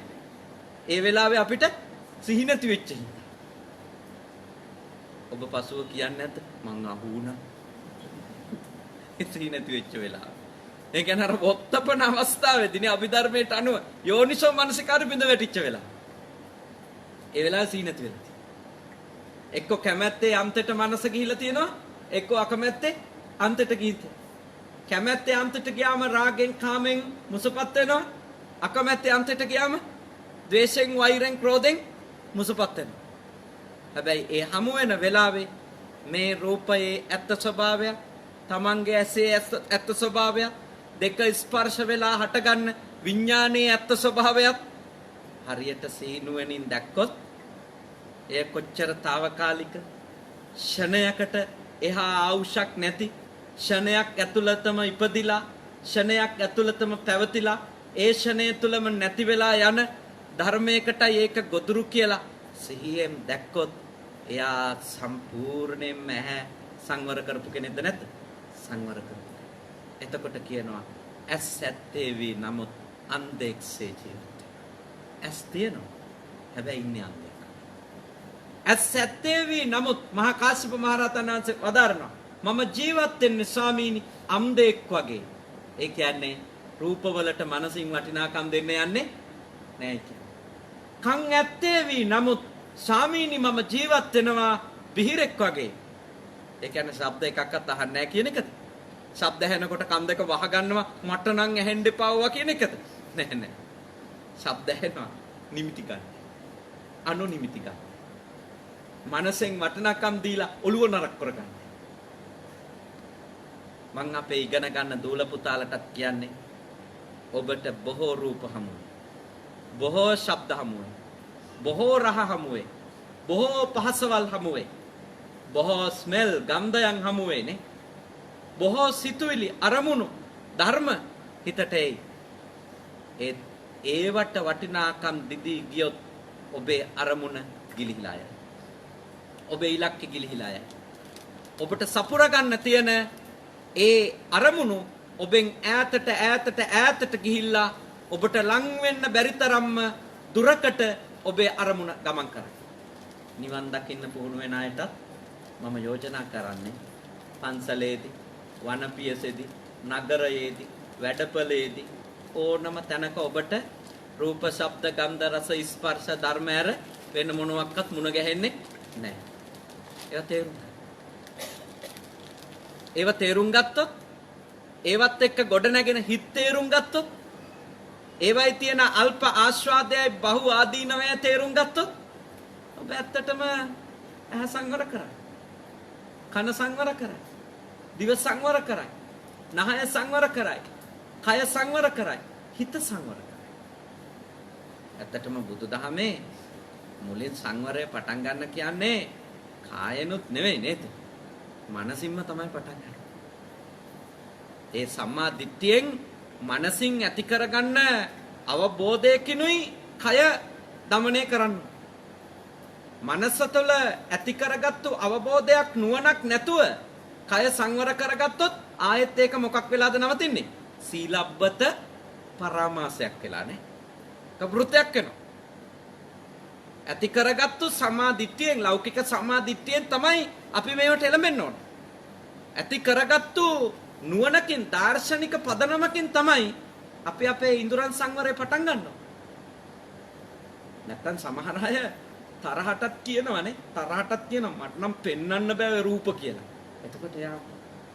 ඒ වෙලාවේ අපිට සිහි නැති වෙච්ච හින්දා. ඔබ පසුව කියන්නේ නැද්ද මං අහුණා. සිහි නැති වෙච්ච වෙලාව. ඒ කියන්නේ අර වොත්තපන අවස්ථාවේදීනේ අභිධර්මයට අනුව යෝනිසෝ මනසිකාර බිඳ වැටිච්ච වෙලාව. ඒ වෙලාවේ සිහි නැති වෙලා තියෙනවා. එක්ක කැමැත්තේ අන්තයට මනස ගිහිලා තියෙනවා. එක්ක අකමැත්තේ අන්තයට ගිහින්. කැමැත්තේ අන්තයට ගියාම රාගෙන් කාමෙන් මුසපත් වෙනවා. අකමැත්තේ අන්තයට ගියාම ද්වේෂෙන් වෛරෙන් ක්‍රෝධෙන් මුසපත් වෙනවා. හැබැයි ඒ හමු වෙන වෙලාවේ මේ රූපයේ ඇත්ත ස්වභාවය, තමන්ගේ ඇසේ ඇත්ත ස්වභාවය දෙක ස්පර්ශ වෙලා හටගන්න විඥානයේ ඇත්ත ස්වභාවයත් හරියට සීනුවණින් දැක්කොත් එය කොච්චර తాවකාලික ෂණයකට එහා ආවුෂක් නැති ෂණයක් ඇතුළතම ඉපදිලා ෂණයක් ඇතුළතම පැවතිලා ඒ ෂණය තුලම නැති වෙලා යන ධර්මයකටයි ඒක ගොදුරු කියලා සිහියෙන් දැක්කොත් එයා සම්පූර්ණයෙන්ම ඇහැ සංවර කරපු කෙනෙක්ද නැද්ද? සංවර කරපු. එතකොට කියනවා ඇස් ඇත්තේ වී නමුත් අන්ධෙක්සේ ජීවිත. ඇස් තියෙනවා. හැබැයි ඉන්නේ අන්ධෙක්. ඇත්තේවි නමුත් මහා කාශ්‍යප මහ රහතන් වහන්සේ වදාරනවා මම ජීවත් වෙන්නේ ස්වාමීනි අම්දෙක් වගේ. ඒ කියන්නේ රූපවලට මනසින් වටිනාකම් දෙන්න යන්නේ නැහැ කියන්නේ. කන් ඇත්තේවි නමුත් ස්වාමීනි මම ජීවත් වෙනවා බිහිරෙක් වගේ. ඒ කියන්නේ ශබ්ද එකක්වත් අහන්නේ නැහැ කියන එකද? ශබ්ද ඇහෙනකොට කන් දෙක වහ ගන්නවා මට නම් ඇහෙන්න එපාවා කියන එකද? නෑ නෑ. ශබ්ද ඇහෙනවා නිමිති ගන්න. අනු නිමිති ගන්න. මනසෙන් වටිනාකම් දීලා ඔළුව නරක කරගන්න. මං අපේ ඉගෙන ගන්න දූල පුතාලටත් කියන්නේ ඔබට බොහෝ රූප හමුවේ. බොහෝ ශබ්ද හමුවේ. බොහෝ රහ හමුවේ. බොහෝ පහසවල් හමුවේ. බොහෝ ස්මෙල් ගන්ධයන් හමුවේ නේ. බොහෝ සිතුවිලි අරමුණු ධර්ම හිතට එයි. ඒවට වටිනාකම් දිදී ගියොත් ඔබේ අරමුණ ගිලිහිලා යයි. ඔබේ ඉලක්කෙ ගිලිහිලා යයි. ඔබට සපුර ගන්න තියෙන ඒ අරමුණු ඔබෙන් ඈතට ගිහිල්ලා ඔබට ලං වෙන්න බැරි තරම්ම දුරකට ඔබේ අරමුණ ගමන් කරයි. නිවන් දකින්න පුහුණු වෙන අයටත් මම යෝජනා කරන්නේ පන්සලේදී වනපියසේදී නගරයේදී වැඩපළේදී ඕනම තැනක ඔබට රූප ශබ්ද ගන්ධ රස ස්පර්ශ ධර්ම ඇර වෙන මොනවාක්වත් මුණ ගැහෙන්නේ නැහැ. ඒවා තේරුම් ගත්තොත් ඒවත් එක්ක ගොඩ නැගෙන හිත තේරුම් ගත්තොත් ඒවයි තියෙන අල්ප ආස්වාදයයි බහු ආදීනවය තේරුම් ගත්තොත් ඔබ ඇත්තටම ඇහ සංවර කරයි. කන සංවර කරයි. දිව සංවර කරයි. නහය සංවර කරයි. කය සංවර කරයි. හිත සංවර කරයි. ඇත්තටම බුදුදහමේ මුලින් සංවරය පටන් ගන්න කියන්නේ කායනුත් නෙවෙයි නේද? මනසින්ම තමයි පටන් ගන්න. ඒ සම්මා දිට්ඨියෙන් මනසින් ඇති කරගන්න අවබෝධයකිනුයි කය දමනය කරන්න. මනස තුළ ඇති කරගත්තු අවබෝධයක් නුවණක් නැතුව කය සංවර කරගත්තොත් ආයෙත් ඒක මොකක් වෙලාද නවතින්නේ? සීලබ්බත පරාමාසයක් වෙලා නේ. කබෘතයක් වෙනවා. ඇති කරගත්තු සමාධිත්‍යයෙන් ලෞකික සමාධිත්‍යයෙන් තමයි අපි මේවට එළඹෙන්න ඕන. ඇති කරගත්තු නුවණකින් දාර්ශනික පදනමකින් තමයි අපි අපේ ඉන්ද්‍රයන් සංවරය පටන් ගන්නවා. නැත්තම් සමහර අය තරහටත් කියනවනේ. තරහටත් කියනවා මට නම් පෙන්වන්න බෑ රූප කියලා. එතකොට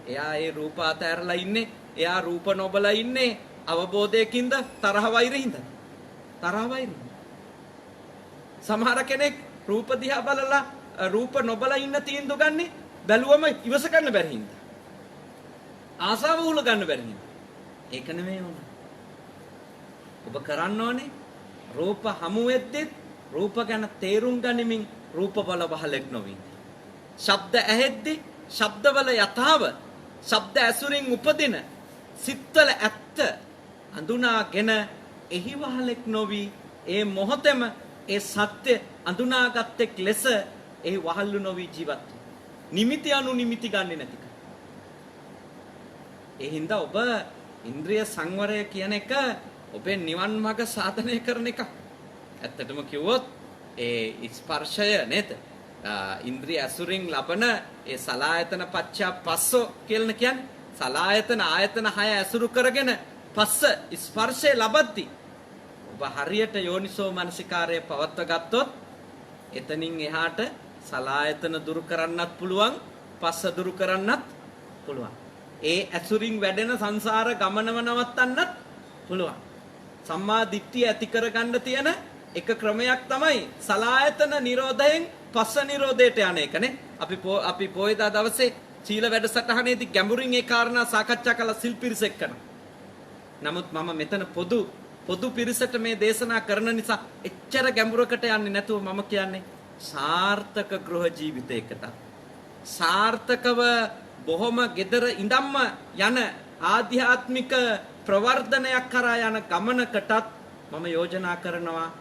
එයා ඒ රූප අතහැරලා ඉන්නේ. එයා රූප නොබලා ඉන්නේ අවබෝධයකින්ද තරහ වෛරෙහිඳ. තරහ වෛරෙ. සමහර කෙනෙක් රූප දිහා බලලා රූප නොබලා ඉන්න තීන්දුව ගන්නේ බැලුවම ඉවස ගන්න බැරි හින්දා. ආසාව උල ගන්න බැරි හින්දා. ඒක නෙමෙයි ඕන. ඔබ කරන්න ඕනේ රූප හමු වෙද්දී රූප ගැන තේරුම් ගනිමින් රූප බල බහලෙක් නොවින්න. ශබ්ද ඇහෙද්දී ශබ්දවල යථාව ශබ්ද ඇසුරින් උපදින සිත්වල ඇත්ත අඳුනාගෙන එහි වහලෙක් නොවි ඒ මොහොතේම ඒ සත්‍ය අඳුනාගත්තෙක් ලෙස එහි වහල්ලු නොවි ජීවත් නිමිති අනු නිමිති ගන්නේ නැතික. ඒ හින්දා ඔබ ඉන්ද්‍රිය සංවරය කියන එක ඔබේ නිවන් මාර්ග සාධනය කරන එක. ඇත්තටම කිව්වොත් ඒ ස්පර්ශය නේද? ඉන්ද්‍රිය අසුරින් ලබන ඒ සලායතන පච්චා පස්සෝ කියලා කියන්නේ සලායතන ආයතන 6 ඇසුරු කරගෙන පස්ස ස්පර්ශය ලබද්දී ඔබ හරියට යෝනිසෝ මනසිකාරය පවත්ව ගත්තොත් එතනින් එහාට සලායතන දුරු කරන්නත් පුළුවන් පස්ස දුරු කරන්නත් පුළුවන්. ඒ ඇසුරින් වැඩෙන සංසාර ගමනම නවත්තන්නත් පුළුවන්. සම්මා දිට්ඨිය ඇති කරගන්න තියෙන එක ක්‍රමයක් තමයි සලායතන නිරෝධයෙන් පස්ස නිරෝධයට යන එකනේ. අපි පොයදා දවසේ සීල වැඩසටහනේදී ගැඹුරින් ඒ කාරණා සාකච්ඡා කළා සිල් පිරිසෙක් කරන. නමුත් මම මෙතන පොදු පිරිසට මේ දේශනා කරන නිසා එච්චර ගැඹුරකට යන්නේ නැතුව මම කියන්නේ සාර්ථක ගෘහ ජීවිතයකට සාර්ථකව බොහොම gedara ඉඳන්ම යන ආධ්‍යාත්මික ප්‍රවර්ධනයක් කරා යන ගමනකටත් මම යෝජනා කරනවා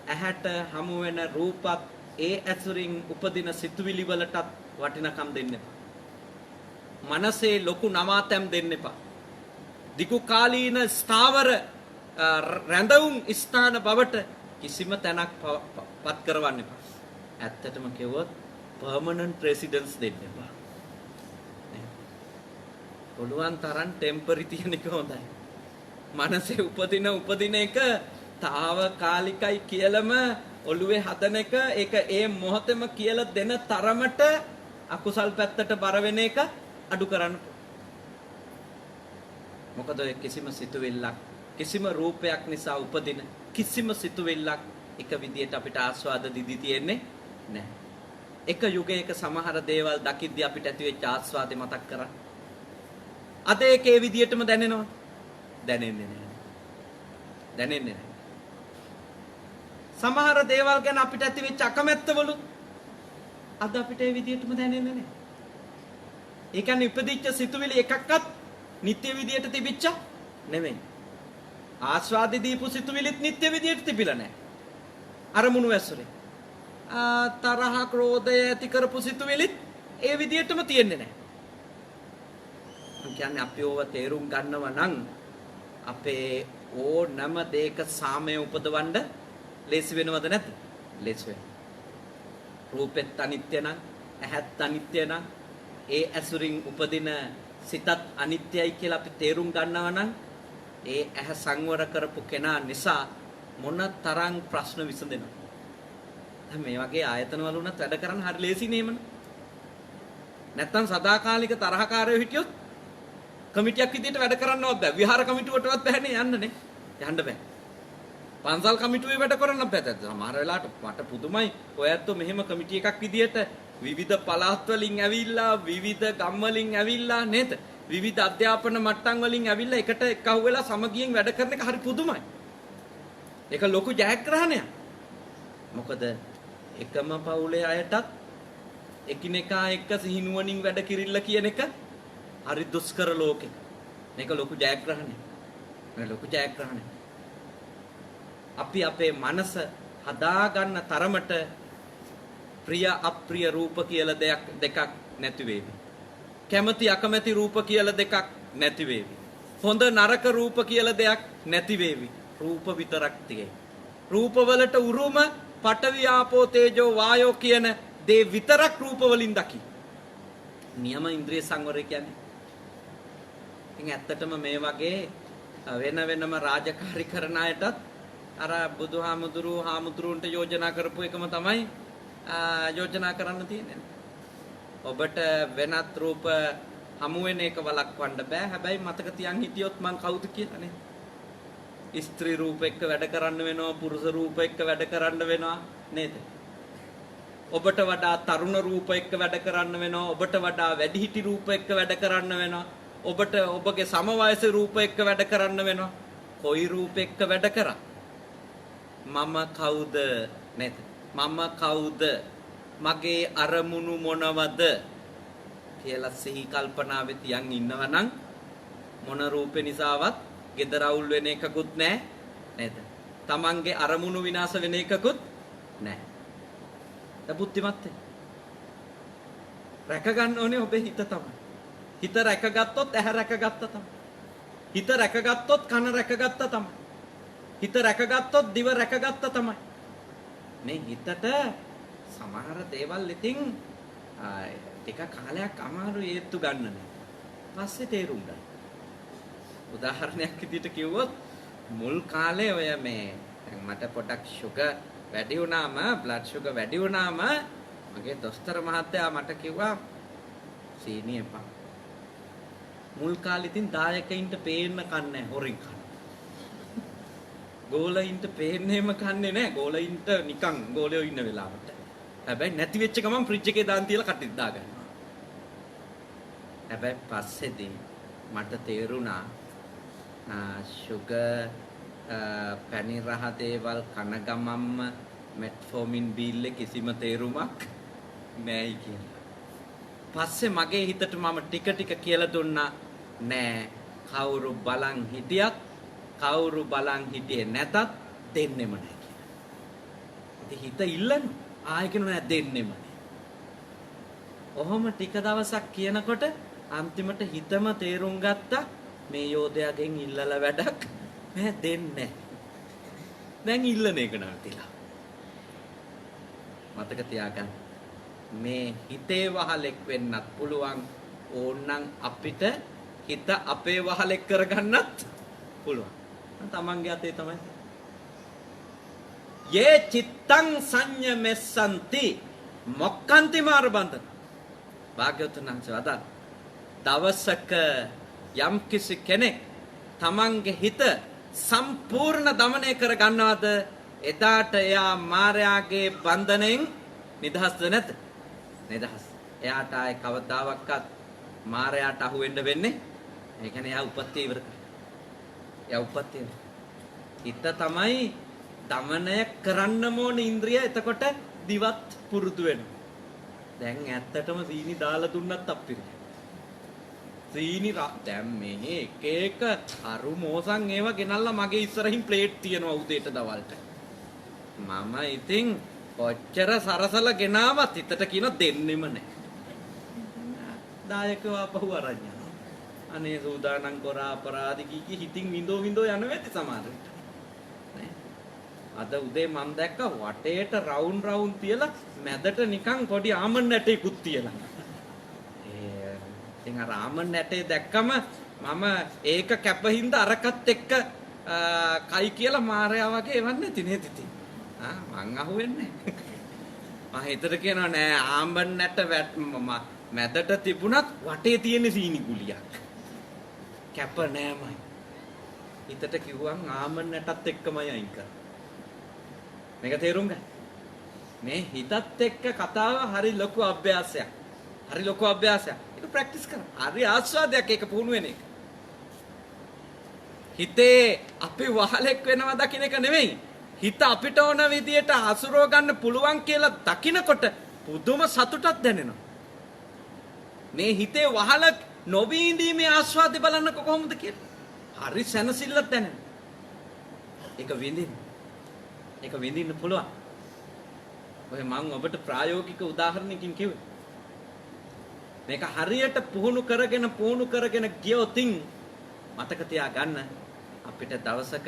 ඇහැට හමු වෙන රූපත් ඒ ඇසුරින් උපදින සිතුවිලි වලටත් වටිනකම් දෙන්න එපා. මනසේ ලොකු නවාතැම් දෙන්න එපා. දිගු කාලීන ස්ථාවර රැඳවුම් ස්ථාන බවට කිසිම තැනක් පත් කරවන්න එපා. ඇත්තටම කිව්වොත් permanent residence දෙන්න එපා. පුළුවන් තරම් ටෙම්පරරි තියෙන එක හොඳයි. මනසේ උපදින එක తాවකාලිකයි කියලාම ඔළුවේ හදන එක ඒක ඒ මොහොතේම කියලා දෙන තරමට අකුසල් පැත්තට බර වෙන එක අඩු කරන්න. මොකද ඔය කිසිම සිතුවිල්ලක් කිසිම රූපයක් නිසා උපදින කිසිම සිතුවිල්ලක් එක විදියට අපිට ආස්වාද දිදි තියෙන්නේ නැහැ. එක යුගයක සමහර දේවල් දකිද්දී අපිට ඇති වෙච්ච ආස්වාදේ මතක් කරා. අද ඒක ඒ විදියටම දැනෙනවා. දැනෙන්නේ නැහැ. සමහර දේවල් ගැන අපිට ඇති වෙච්ච අකමැත්තවලු අද අපිට ඒ විදියටම දැනෙන්නේ නැහැ. ඒ කියන්නේ ඉපදිච්ච සිතුවිලි එකක්වත් නිත්‍ය විදියට තිබිච්ච නෙමෙයි. ආස්වාදෙ දීපු සිතුවිලිත් නිත්‍ය විදියට තිබිලා නැහැ. අරමුණු ඇසුරේ. තරහ ක්‍රෝධය ඇති කරපු සිතුවිලිත් ඒ විදියටම තියෙන්නේ නැහැ. කියන්නේ අපි ඕව තේරුම් ගන්නව නම් අපේ ඕනම දෙයක සාමය උපදවන්න ලේසි වෙනවද නැද්ද? ලේසි වෙනවා. රූපෙත් අනිත්‍ය නම්, ඇහත් අනිත්‍ය නම්, ඒ ඇසුරින් උපදින සිතත් අනිත්‍යයි කියලා අපි තේරුම් ගන්නවා නම් ඒ ඇහ සංවර කරපු කෙනා නිසා මොන තරම් ප්‍රශ්න විසඳෙනවද? දැන් මේ වගේ ආයතන වල උනත් වැඩ කරන්න හරි ලේසි නේමන. නැත්තම් සදාකාලික තරහකාරයෝ හිටියොත් කමිටියක් විදියට වැඩ කරන්නවත් බෑ. විහාර කමිටුවටවත් බෑනේ යන්නනේ. යන්න බෑ. පන්සල් කමිටුවේ වැඩ කරන්න බෑ. සමහර වෙලාවට මට පුදුමයි ඔයත් මෙහෙම කමිටි එකක් විදියට විවිධ පළාත් වලින් ඇවිල්ලා විවිධ ගම් වලින් ඇවිල්ලා නේද? විවිධ අධ්‍යාපන මට්ටම් වලින් ඇවිල්ලා එකට එකහුව වෙලා සමගියෙන් වැඩ කරන එක හරි පුදුමයි. ඒක ලොකු ජයග්‍රහණයක්. මොකද එකම පවුලේ අයටත් එකිනෙකා එක්ක සිහිනුවණින් වැඩ කිරිල්ල කියන එක හරි දුෂ්කර ලෝකෙ. මේක ලොකු ජයග්‍රහණයක්. මේ ලොකු ජයග්‍රහණයක්. අපි අපේ මනස හදා ගන්න තරමට ප්‍රිය අප්‍රිය රූප කියලා දෙකක් නැති වේවි. කැමැති අකමැති රූප කියලා දෙකක් නැති වේවි. හොඳ නරක රූප කියලා දෙයක් නැති වේවි. රූප විතරක් තියෙයි. රූප වලට උරුම පඨවි ආපෝ තේජෝ වායෝ කියන දේ විතරක් රූප වලින් දකි. නියම ඉන්ද්‍රිය සංවරය කියන්නේ. ඉතින් ඇත්තටම මේ වගේ වෙන වෙනම රාජකාරී කරන අයටත් අර හාමුදුරුවන්ට යෝජනා කරපු එකම තමයි යෝජනා කරන්න තියෙන්නේ. ඔබට වෙනත් රූප හමු වෙන එක වළක්වන්න බෑ. හැබැයි මතක තියන් හිටියොත් මං කවුද කියලා නේ. ස්ත්‍රී රූප එක්ක වැඩ කරන්න වෙනවා, පුරුෂ රූප එක්ක වැඩ කරන්න වෙනවා නේද? ඔබට වඩා තරුණ රූප එක්ක වැඩ කරන්න වෙනවා, ඔබට වඩා වැඩිහිටි රූප එක්ක වැඩ කරන්න වෙනවා, ඔබට ඔබගේ සම වයසේ රූප එක්ක වැඩ කරන්න වෙනවා. කොයි රූප එක්ක වැඩ කරා? මම කවුද නේද? මම කවුද? මගේ අරමුණු මොනවද කියලා සිහි කල්පනාවේ තියන් ඉන්නවනම් මොන රූපේ නිසාවත් gedara අවුල් වෙන එකකුත් නැහැ නේද? තමන්ගේ අරමුණු විනාශ වෙන එකකුත් නැහැ. ඒ බුද්ධිමත් රැක ගන්න ඕනේ ඔබේ හිත තමයි. හිත රැකගත්තොත් ඇහැ රැකගත්තා තමයි. හිත රැකගත්තොත් කන රැකගත්තා තමයි. හිත රැකගත්තොත් දිව රැකගත්තා තමයි. මේ හිතට සමහර දේවල් ඉතින් ටික කාලයක් අමාරු හේතු ගන්න නේ. පස්සේ තේරුම් ගන්න. උදාහරණයක් විදිහට කිව්වොත් මුල් කාලේ ඔය මේ දැන් මට පොඩක් sugar වැඩි වුණාම blood sugar වැඩි වුණාම මගේ දොස්තර මහත්තයා මට කිව්වා සීනි එපා. මුල් කාලේ ඉතින් දායකයින්ට පේන්න කන්නේ හොරින් කන. ගෝලයින්ට පේන්නේම කන්නේ නැහැ. ගෝලයින්ට නිකන් ගෝලයෝ ඉන්න වෙලාවට. හැබැයි නැති වෙච්ච ගමන් ෆ්‍රිජ් එකේ දාන් තියලා කටින් දා ගන්නවා. හැබැයි පස්සේදී මට තේරුණා sugar පැණි රහ දේවල් කන ගමම්ම metformin බීල් එක කිසිම තේරුමක් නැයි කියලා. පස්සේ මගේ හිතට මම ටික ටික කියලා දුන්නා නෑ කවුරු බලන් හිටියත් කවුරු බලන් හිටියේ නැතත් දෙන්නෙම නෑ කියලා. ඉතින් හිත ඉල්ලන ආයෙකිනු නෑ දෙන්නෙම නෑ. ඔහොම ටික දවසක් කියනකොට අන්තිමට හිතම තේරුම් ගත්තා මේ යෝධයාගෙන් ඉල්ලලා වැඩක් නෑ දෙන්නේ. දැන් ඉල්ලන එක නවතිලා. මතක තියාගන්න. මේ හිතේ වහලෙක් වෙන්නත් පුළුවන්. ඕන්නම් අපිට හිත අපේ වහලෙක් කරගන්නත් පුළුවන්. තමන්ගේ අතේ තමයි. යේ චිත්තං සංයමෙස්සන්ති මොක්칸ති මාරබන්ධන. භාග්‍යවතුන් වහන්සේ වදාළ දවසක යම් කිසි කෙනෙක් තමන්ගේ හිත සම්පූර්ණ දමනය කර ගන්නවද එදාට එයා මායාගේ බන්ධනෙන් නිදහස්ද නැත? නිදහස්. එයාට ආයේ කවදාවත් මායාට අහු වෙන්න වෙන්නේ. ඒ කියන්නේ එයා උපත්ති ඉවර කරා. එයා උපත්ති. හිත තමයි දමනය කරන්න ඕන ඉන්ද්‍රිය. එතකොට දිවත් පුරුදු වෙනවා. දැන් ඇත්තටම සීනි දාලා දුන්නත් අප්පිරිය. සීනි දැන් මේ එක අරු මෝසන් ඒවා ගෙනල්ලා මගේ ඉස්සරහින් ප්ලේට් තියනවා උදේට දවල්ට. මම ඉතින් කොච්චර සරසලා ගෙනාවත් හිතට කියන දෙන්නෙම නැහැ. දායකව අපහු අරන් යනවා. අනේ සූදානම් කරා අපරාධි කී හිතින් විඳෝ යන වෙති සමහර විට. අද උදේ මම දැක්ක වටේට රවුන්ඩ් තියලා මැදට නිකන් පොඩි ආමන් නැටේකුත් තියලා. ඉතින් අර ආමන් නැටේ දැක්කම මම ඒක කැපහින්ද අරකට එක්ක කයි කියලා මාරයා වගේ එවන්නේ නැති නේද ඉතින්. මං අහුවෙන්නේ. මම හිතට කියනවා නෑ ආමන් නැට මැදට තිබුණත් වටේ තියෙන සීනි ගුලියක්. කැප නෑමයි. හිතට කිව්වම් ආමන් නැටත් එක්කමයි අයින් කරා. මේක තේරුම් ගන්න. මේ හිතත් එක්ක කතාව හරි ලොකු අභ්‍යාසයක්. හරි ලොකු අභ්‍යාසයක්. ඒක ප්‍රැක්ටිස් කරන්න. හරි ආස්වාදයක් ඒක පුහුණු වෙන එක. හිතේ අපි වහලෙක් වෙනවා දකින්න එක නෙමෙයි. හිත අපිට ඕන විදියට හසුරව ගන්න පුළුවන් කියලා දකිනකොට පුදුම සතුටක් දැනෙනවා. මේ හිතේ වහල නොවී ඉඳීමේ ආස්වාදය බලන්න කොහොමද කියලා. හරි සැනසෙල්ලක් දැනෙනවා. ඒක විඳින්න. ඒක විඳින්න පුළුවන්. ඔය මම ඔබට ප්‍රායෝගික උදාහරණයකින් කිව්වේ. මේක හරියට පුහුණු කරගෙන ගියොතින් මතක තියාගන්න අපිට දවසක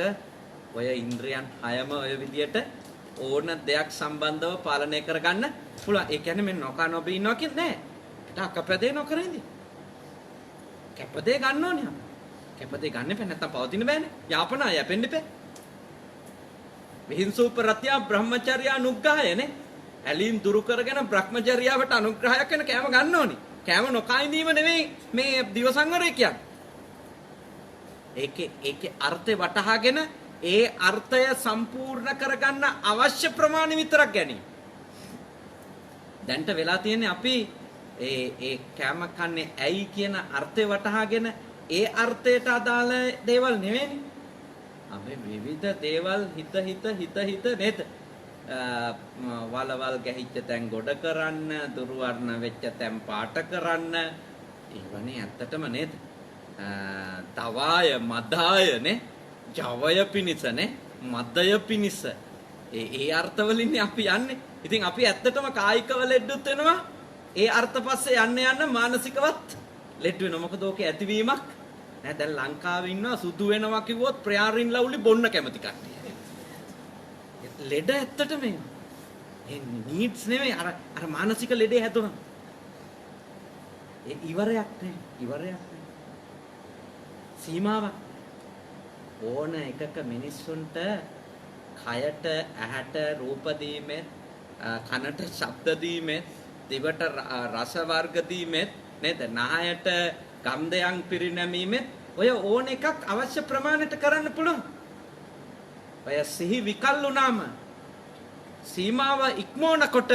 ඔය ඉන්ද්‍රියන් හයම ඔය විදියට ඕන දෙයක් සම්බන්ධව පාලනය කරගන්න පුළුවන්. ඒ කියන්නේ මේ නොකා නොබී ඉන්නවා කියන්නේ නෑ. කැපදේ නොකර ඉඳි. කැපදේ ගන්න ඕනේ. කැපදේ ගන්න එපා නැත්තම් පවතින බෑනේ. යාපනා යැපෙන්න එපා. විහිංසූපරත්‍ය බ්‍රහ්මචර්ය අනුග්‍රහයනේ. ඇලීම් දුරු කරගෙන බ්‍රහ්මචර්යාවට අනුග්‍රහයක් වෙන කෑම ගන්න ඕනේ. කෑම නොකා ඉඳීම නෙමෙයි මේ දිව සංවරය කියන්නේ. ඒකේ අර්ථය වටහාගෙන ඒ අර්ථය සම්පූර්ණ කරගන්න අවශ්‍ය ප්‍රමාණය විතරක් ගැනීම. දැන්ට වෙලා තියෙන්නේ අපි ඒ කෑම කන්නේ ඇයි කියන අර්ථය වටහාගෙන ඒ අර්ථයට අදාළ දේවල් නෙවෙයිනේ. අපි විවිධ දේවල් හිත නේද? වලවල් ගැහිච්ච තැන් ගොඩ කරන්න, දුර්වර්ණ වෙච්ච තැන් පාට කරන්න. ඒවනේ ඇත්තටම නේද? තවාය මදාය නේ, ජවය පිනිසනේ, මදය පිනිස. ඒ අර්ථවලින් අපි යන්නේ. ඉතින් අපි ඇත්තටම කායිකව ලෙඩුත් වෙනවා. ඒ අර්ථ පස්සේ යන්න මානසිකවත් ලෙඩ වෙනවා. මොකද ඕකේ ඇතිවීමක් නෑ. දැන් ලංකාවේ ඉන්නවා සුදු වෙනවා කිව්වොත් ප්‍රයාරින් ලව්ලි බොන්න කැමති කට්ටිය. ලෙඩ ඇත්තටම ඒ නීඩ්ස් නෙමෙයි අර මානසික ලෙඩේ හැදුණා. ඒ ඉවරයක් නෑ. සීමාවක් ඕන එකක මිනිස්සුන්ට කයට ඇහැට රූප දීමේ, කනට ශබ්ද දීමේ, දිවට රස වර්ග දීමේ නේද? නහයට ගන්ධයන් පිරිනැමීමේ ඔය ඕන එකක් අවශ්‍ය ප්‍රමාණයට කරන්න පුළුවන්. ඔය සිහි විකල් වුණාම සීමාව ඉක්මවනකොට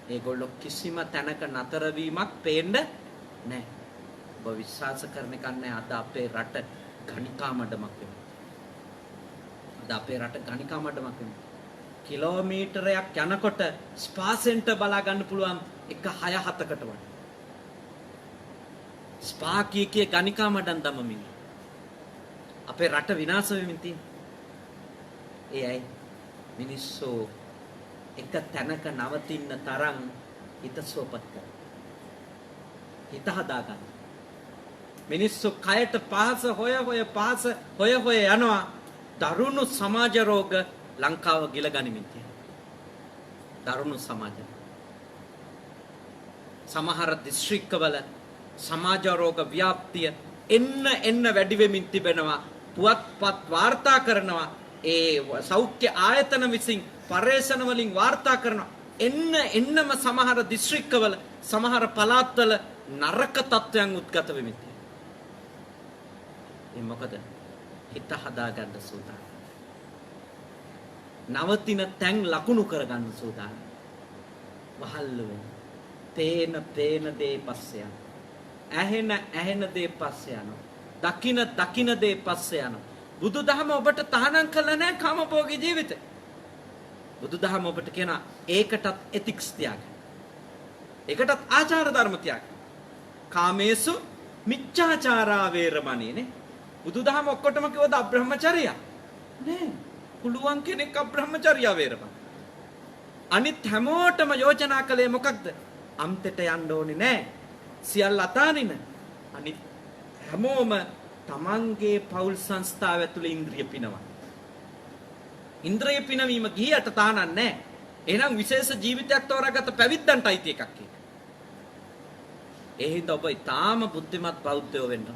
ඒගොල්ලෝ කිසිම තැනක නතර වීමක් පේන්න නැහැ. ඔබ විශ්වාස කරන එක නැහැ අද අපේ රට ගණිකා මඩමක් වෙනවා. අද අපේ රට ගණිකා මඩමක් වෙනවා. කිලෝමීටරයක් යනකොට ස්පා සෙන්ටර් බලා ගන්න පුළුවන් 1-6-7කට වඩා. ස්පා කීකේ ගණිකා මඩම් දමමින් අපේ රට විනාශ වෙමින් තියෙනවා. ඒ අය මිනිස්සු එක තැනක නවතින්න තරම් හිත සුවපත් කරනවා. හිත හදාගන්න. මිනිස්සු කයට පහස හොය යනවා. දරුණු සමාජ රෝග ලංකාව ගිල ගනිමින් තියෙනවා. දරුණු සමාජය. සමහර දිස්ත්‍රික්කවල සමාජ රෝග ව්‍යාප්තිය එන්න වැඩි වෙමින් තිබෙනවා. පුවත්පත් වාර්තා කරනවා. ඒ සෞඛ්‍ය ආයතන විසින් පර්යේෂණ වලින් වාර්තා කරනවා. එන්නම සමහර දිස්ත්‍රික්කවල සමහර පළාත්වල නරක තත්ත්වයන් උද්ගත වෙමින් තියෙනවා. මොකද හිත හදාගන්න සූදානම්. නවතින තැන් ලකුණු කරගන්න සූදානම්. වහල්ල වෙන. පේන දේ පස්සේ යනවා. ඇහෙන දේ පස්සේ යනවා. දකින දේ පස්සේ යනවා. බුදුදහම ඔබට තහනම් කළා නැහැ කාමභෝගී ජීවිතේ. බුදුදහම ඔබට කියන ඒකටත් එතික්ස් තියාගන්න. ඒකටත් ආචාර ධර්ම තියාගන්න. කාමේසු මිච්ඡාචාරා වේරමණීනේ. බුදුදහම ඔක්කොටම කිව්වද අබ්‍රහ්මචර්යය? නෑ. පුළුවන් කෙනෙක් අබ්‍රහ්මචර්යය වේරමණ. අනිත් හැමෝටම යෝජනා කළේ මොකක්ද? අන්තයට යන්න ඕනේ නෑ. සියල්ල අතාරින. අනිත් හැමෝම තමන්ගේ පෞල් සංස්ථාව ඇතුළේ ඉන්ද්‍රිය පිනවන. ඉන්ද්‍රිය පිනවීම ගියට තානක් නැහැ. එහෙනම් විශේෂ ජීවිතයක් තෝරාගත්ත පැවිද්දන්ට අයිති එකක් ඒක. ඒ හින්දා ඔබ ඊටාම බුද්ධිමත් බෞද්ධයෝ වෙන්න.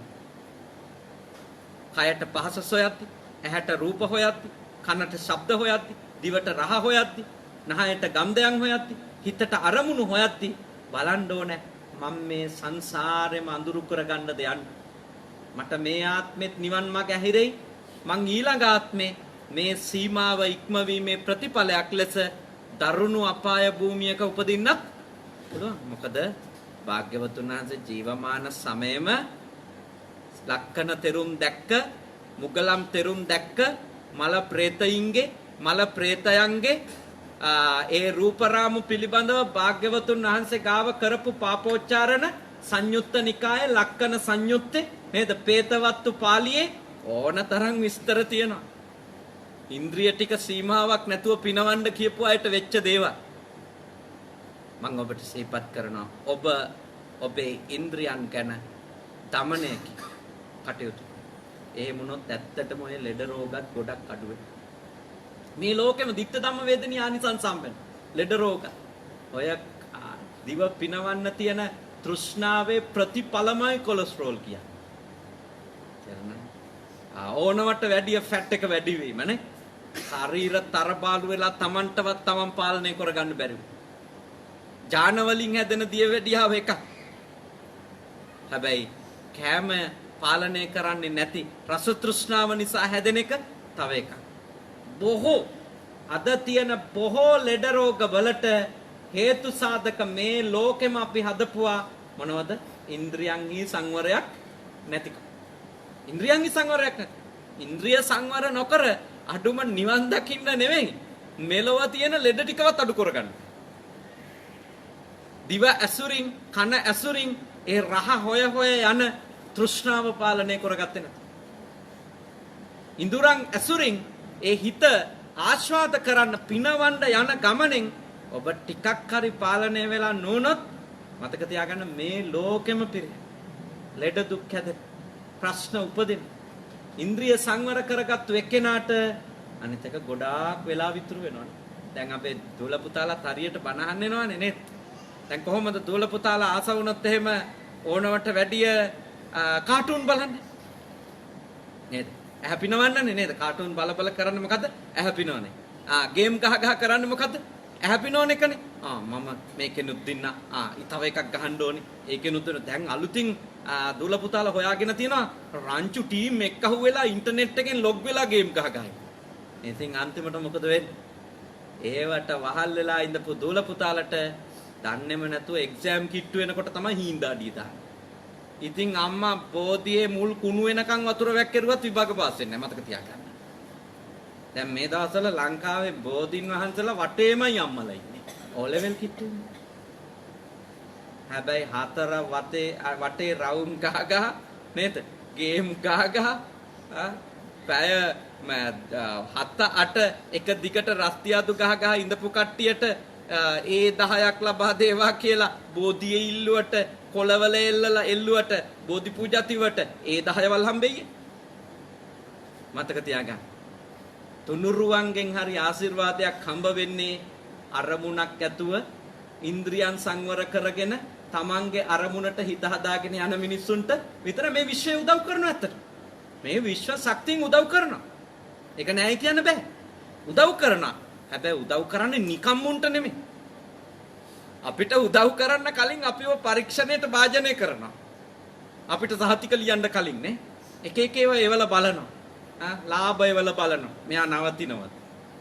කයට පහස සොයද්දි, ඇහැට රූප හොයද්දි, කනට ශබ්ද හොයද්දි, දිවට රහ හොයද්දි, නහයට ගන්ධයන් හොයද්දි, හිතට අරමුණු හොයද්දි බලන්න ඕනේ මම මේ සංසාරෙම අඳුරු කරගන්න දෙයන්න. මට මේ ආත්මෙත් නිවන් මාර්ග ඇහිරෙයි. මං ඊළඟ ආත්මේ මේ සීමාව ඉක්මවීමේ ප්‍රතිඵලයක් ලෙස දරුණු අපාය භූමියක උපදින්නත් පුළුවන්. මොකද භාග්‍යවතුන් වහන්සේ ජීවමාන සමයේම ලක්කන තෙරුම් දැක්ක, මුගලම් තෙරුම් දැක්ක, මල ප්‍රේතයින්ගේ මල ප්‍රේතයන්ගේ ඒ රූපරාමු පිළිබඳව භාග්‍යවතුන් වහන්සේ ගාව කරපු පාපෝච්චාරණ සංයුත්ත නිකායේ ලක්කන සංයුත්තේ නේද? පේතවත්තු පාළියේ ඕන තරම් විස්තර තියෙනවා. ඉන්ද්‍රිය ටික සීමාවක් නැතුව පිනවන්න කියපු අයට වෙච්ච දේවල් මම ඔබට සිහිපත් කරනවා. ඔබ ඔබේ ඉන්ද්‍රියන් ගැන දමනය කටයුතු. එහෙම වුණොත් ඇත්තටම ඔය ලෙඩ රෝගත් ගොඩක් අඩු වෙනවා. මේ ලෝකෙම ditta ධම්ම වේදනී ආනිසංසම් වෙන ලෙඩ රෝග. ඔය දිව පිනවන්න තියෙන තෘෂ්ණාවේ ප්‍රතිඵලමයි කොලෙස්ටරෝල් කියන්නේ. ඕනවට වැඩිය ෆැට් එක වැඩි වීම නේ. ශරීර තරබාලු වෙලා Tamanටවත් Taman පාලනය කරගන්න බැරි වුණා. ජාන වලින් හැදෙන දියවැඩියාව එකක්. හැබැයි කෑම පාලනය කරන්නේ නැති රස තෘෂ්ණාව නිසා හැදෙන එක තව එකක්. අද තියෙන බොහෝ ලෙඩ රෝග වලට හේතු සාධක මේ ලෝකෙම අපි හදපුවා මොනවද? ඉන්ද්‍රියන්හි සංවරයක් නැතිකම. ඉන්ද්‍රියන්හි සංවරයක් නැති. ඉන්ද්‍රිය සංවර නොකර අඩුම නිවන් දකින්න නෙවෙයි මෙලොව තියෙන ලෙඩ ටිකවත් අඩු කරගන්න. දිව ඇසුරින් කන ඇසුරින් ඒ රහ හොය යන තෘෂ්ණාව පාලනය කරගත්තේ නැත. ඉඳුරන් ඇසුරින් ඒ හිත ආස්වාද කරන්න පිනවන්න යන ගමනෙන් ඔබ ටිකක් හරි පාලනය වෙලා නොනොත් මතක තියාගන්න මේ ලෝකෙම පිරෙන ලෙඩ දුක් හැදෙන ප්‍රශ්න උපදින ඉන්ද්‍රිය සංවර කරගත්තු එක්කෙනාට අනිත් එක ගොඩාක් වෙලා විතර වෙනවනේ. දැන් අපේ දුවල පුතාලා හරියට බණ අහන්න එනවනේ නේද? දැන් කොහොමද දුවල පුතාලා ආස වුණොත් එහෙම ඕනවට වැඩිය කාටුන් බලන්නේ නේද? ඇහැ පිනවන්නනේ නේද? කාටුන් බල කරන්නේ මොකද්ද? ඇහැ පිනවන්නේ. ගේම් ගහ කරන්නේ මොකද්ද? ඇහැ පිනවන එකනේ. මම මේකෙනුත් දින්න. තව එකක් ගහන්න ඕනේ. ඒකෙනුත් දැන් අලුතින් දුවල පුතාලා හොයාගෙන තියෙනවා රංචු ටීම් එක්ක අහුවෙලා ඉන්ටර්නෙට් එකෙන් ලොග් වෙලා ගේම් ගහගයි. ඉතින් අන්තිමට මොකද වෙන්නේ? ඒවට වහල් වෙලා ඉඳපු දුවල පුතාලට දන්නේම නැතුව එක්සෑම් කිට්ටු වෙනකොට තමයි හීන්දාඩිය දාන්නේ. ඉතින් අම්මා බෝධියේ මුල් කුණු වෙනකන් වතුර වැක්කිරුවත් විභාග පාස් වෙන්නේ නැහැ. මතක තියාගන්න. දැන් මේ දවස්වල ලංකාවේ බෝධින් වහන්සේලා වටේමයි අම්මලා ඉන්නේ. O level කිට්ටු. හැබැයි හතර වටේ රවුම් ගහ නේද? ගේම් ගහ පැය 7-8 එක දිගට රස්තියාදු ගහ ඉඳපු කට්ටියට ඒ 10ක් ලබා දේවා කියලා බෝධියේ ඉල්ලුවට කොළවල එල්ලුවට බෝධි පූජා තිවට ඒ 10 වල් හම්බෙන්නේ. මතක තියාගන්න. තුනුරුවන්ගෙන් හරි ආශිර්වාදයක් හම්බ වෙන්නේ අරමුණක් ඇතුව ඉන්ද්‍රියන් සංවර කරගෙන තමන්ගේ අරමුණට හිත හදාගෙන යන මිනිස්සුන්ට විතර මේ විශ්වය උදව් කරනවා ඇත්තට. මේ විශ්ව ශක්තියෙන් උදව් කරනවා. ඒක නෑ කියන්න බෑ. උදව් කරනවා. හැබැයි උදව් කරන්නේ නිකම් මුන්ට නෙමෙයි. අපිට උදව් කරන්න කලින් අපිව පරීක්ෂණයට භාජනය කරනවා. අපිට සහතික ලියන්න කලින් නේ. එක එක ඒවා ඒවල බලනවා. ලාභයවල බලනවා. මෙයා නවතිනවද?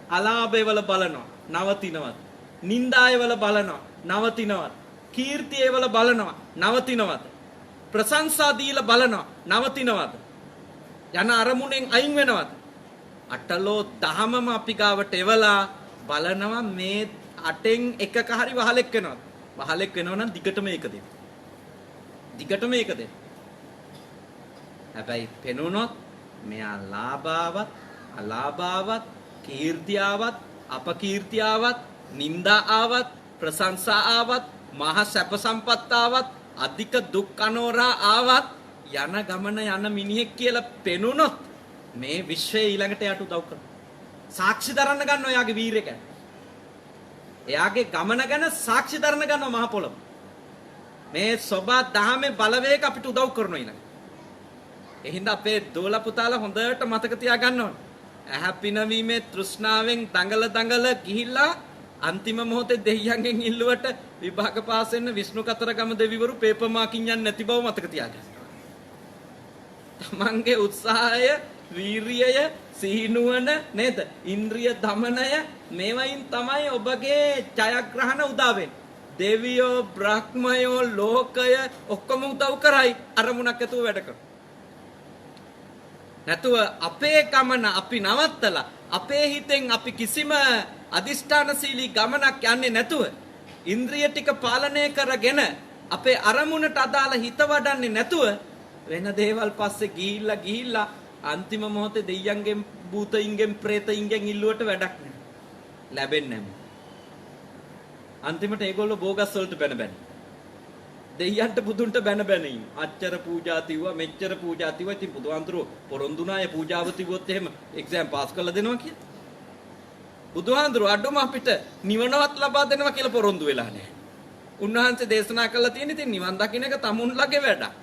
අලාභයවල බලනවා. නවතිනවද? නින්දායවල බලනවා. නවතිනවද? කීර්තියවල බලනවා. නවතිනවද? ප්‍රශංසා දීලා බලනවා. නවතිනවද? යන අරමුණෙන් අයින් වෙනවද? අටලෝ දහමම අපි ගාවට එවලා බලනවා මේ අටෙන් එකක හරි වහලෙක් වෙනවද? වහලෙක් වෙනව නම් දිගටම ඒක දෙන්න. දිගටම ඒක දෙන්න. හැබැයි පෙනුනොත් මෙයා ලාභාවත් අලාභාවත් කීර්තියාවත් අපකීර්තියාවත් නින්දාාවත් ප්‍රශංසාාවත් මහ සැප සම්පත්තාවත් අධික දුක් අනෝරා ආවත් යන ගමන යන මිනිහෙක් කියලා පෙනුනොත් මේ විශ්වය ඊළඟට යට උදව් කරනවා. සාක්ෂි දරන්න ගන්න ඔයාගේ වීරය ගැන. එයාගේ ගමන ගැන සාක්ෂි දරන්න ගන්නවා මහ පොළොව. මේ සබා දහමේ බලවේග අපිට උදව් කරනවා ඊළඟ. එහෙනම් අපේ දෝල පුතාලා හොඳට මතක තියාගන්න ඕනේ. ඇහැ පිනවීමේ තෘෂ්ණාවෙන් දඟල ගිහිල්ලා අන්තිම මොහොතේ දෙයියන්ගෙන් ඉල්ලුවට විභාග පාස් වෙන්න විෂ්ණු කතරගම දෙවිවරු පේපර් මාකින් යන්නේ නැති බව මතක තියාගන්න. තමන්ගේ උත්සාහය, වීරියය, සීනුවන නේද? ඉන්ද්‍රිය දමනය මේවයින් තමයි ඔබගේ ජයග්‍රහණ උදා වෙන්නේ. දෙවියෝ, බ්‍රහ්මයෝ, ලෝකය ඔක්කොම උදව් කරයි අරමුණක් ඇතුව වැඩ කරනවා. නැතුව අපේ ගමන අපි නවත්තලා අපේ හිතෙන් අපි කිසිම අදිෂ්ඨානශීලී ගමනක් යන්නේ නැතුව ඉන්ද්‍රිය ටික පාලනය කරගෙන අපේ අරමුණට අදාළ හිත වඩන්නේ නැතුව වෙන දේවල් පස්සේ ගිහිල්ලා අන්තිම මොහොතේ දෙයියන්ගෙන් භූතයින්ගෙන් ප්‍රේතයින්ගෙන් ඉල්ලුවට වැඩක් නැහැ. ලැබෙන්නේ නැහැ. අන්තිමට ඒගොල්ලෝ බෝගස් වලට බැන දෙයියන්ට බුදුන්ට බැන ඉන්න. අච්චර පූජා තිව්වා මෙච්චර පූජා තිව්වා. ඉතින් බුදුහාඳුරෝ පොරොන්දුනාය පූජාව තිබුවොත් එහෙම එක්සෑම් පාස් කරලා දෙනවා කියලා. බුදුහාඳුරෝ අඩුම අපිට නිවනවත් ලබා දෙනවා කියලා පොරොන්දු වෙලා නැහැ. උන්වහන්සේ දේශනා කළා තියෙන ඉතින් නිවන් දකින්න එක තමුන්ලගේ වැඩක්.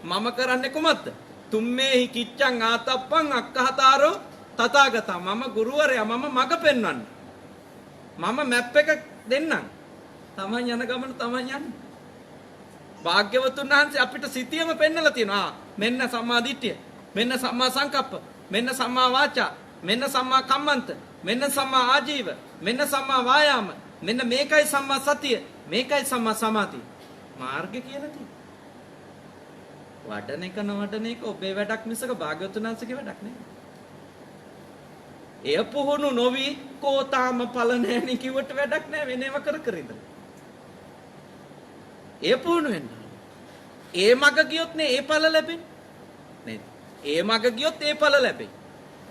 මම කරන්නේ කොහොමද? තුම්මේහි කිච්ඡං ආතප්පං අක්ඛහතාරෝ තථාගතං. මම ගුරුවරයා මම මඟ පෙන්වන්න. මම මැප් එක දෙන්නම්. තමන් යන ගමන තමන් යන්නේ. භාග්‍යවතුන් වහන්සේ අපිට සිතියම පෙන්නලා තියෙනවා. මෙන්න සම්මා දිට්ඨිය, මෙන්න සම්මා සංකප්ප, මෙන්න සම්මා වාචා, මෙන්න සම්මා කම්මන්ත, මෙන්න සම්මා ආජීව, මෙන්න සම්මා වායාම, මෙන්න මේකයි සම්මා සතිය, මේකයි සම්මා සමාධිය. මාර්ගය කියලා තියෙනවා. වඩන එක නොවඩන එක ඔබේ වැඩක් මිසක භාග්‍යවතුන් වහන්සේගේ වැඩක් නෙවෙයි. එය පුහුණු නොවි කෝතාම ඵල නැණි කිව්වට වැඩක් නැහැ. වෙනේව කර ඉඳලා. ඒ පුහුණු වෙන්න. ඒ මග ගියොත් නේ ඒ ඵල ලැබෙන්නේ. නේද? ඒ මග ගියොත් ඒ ඵල ලැබෙයි.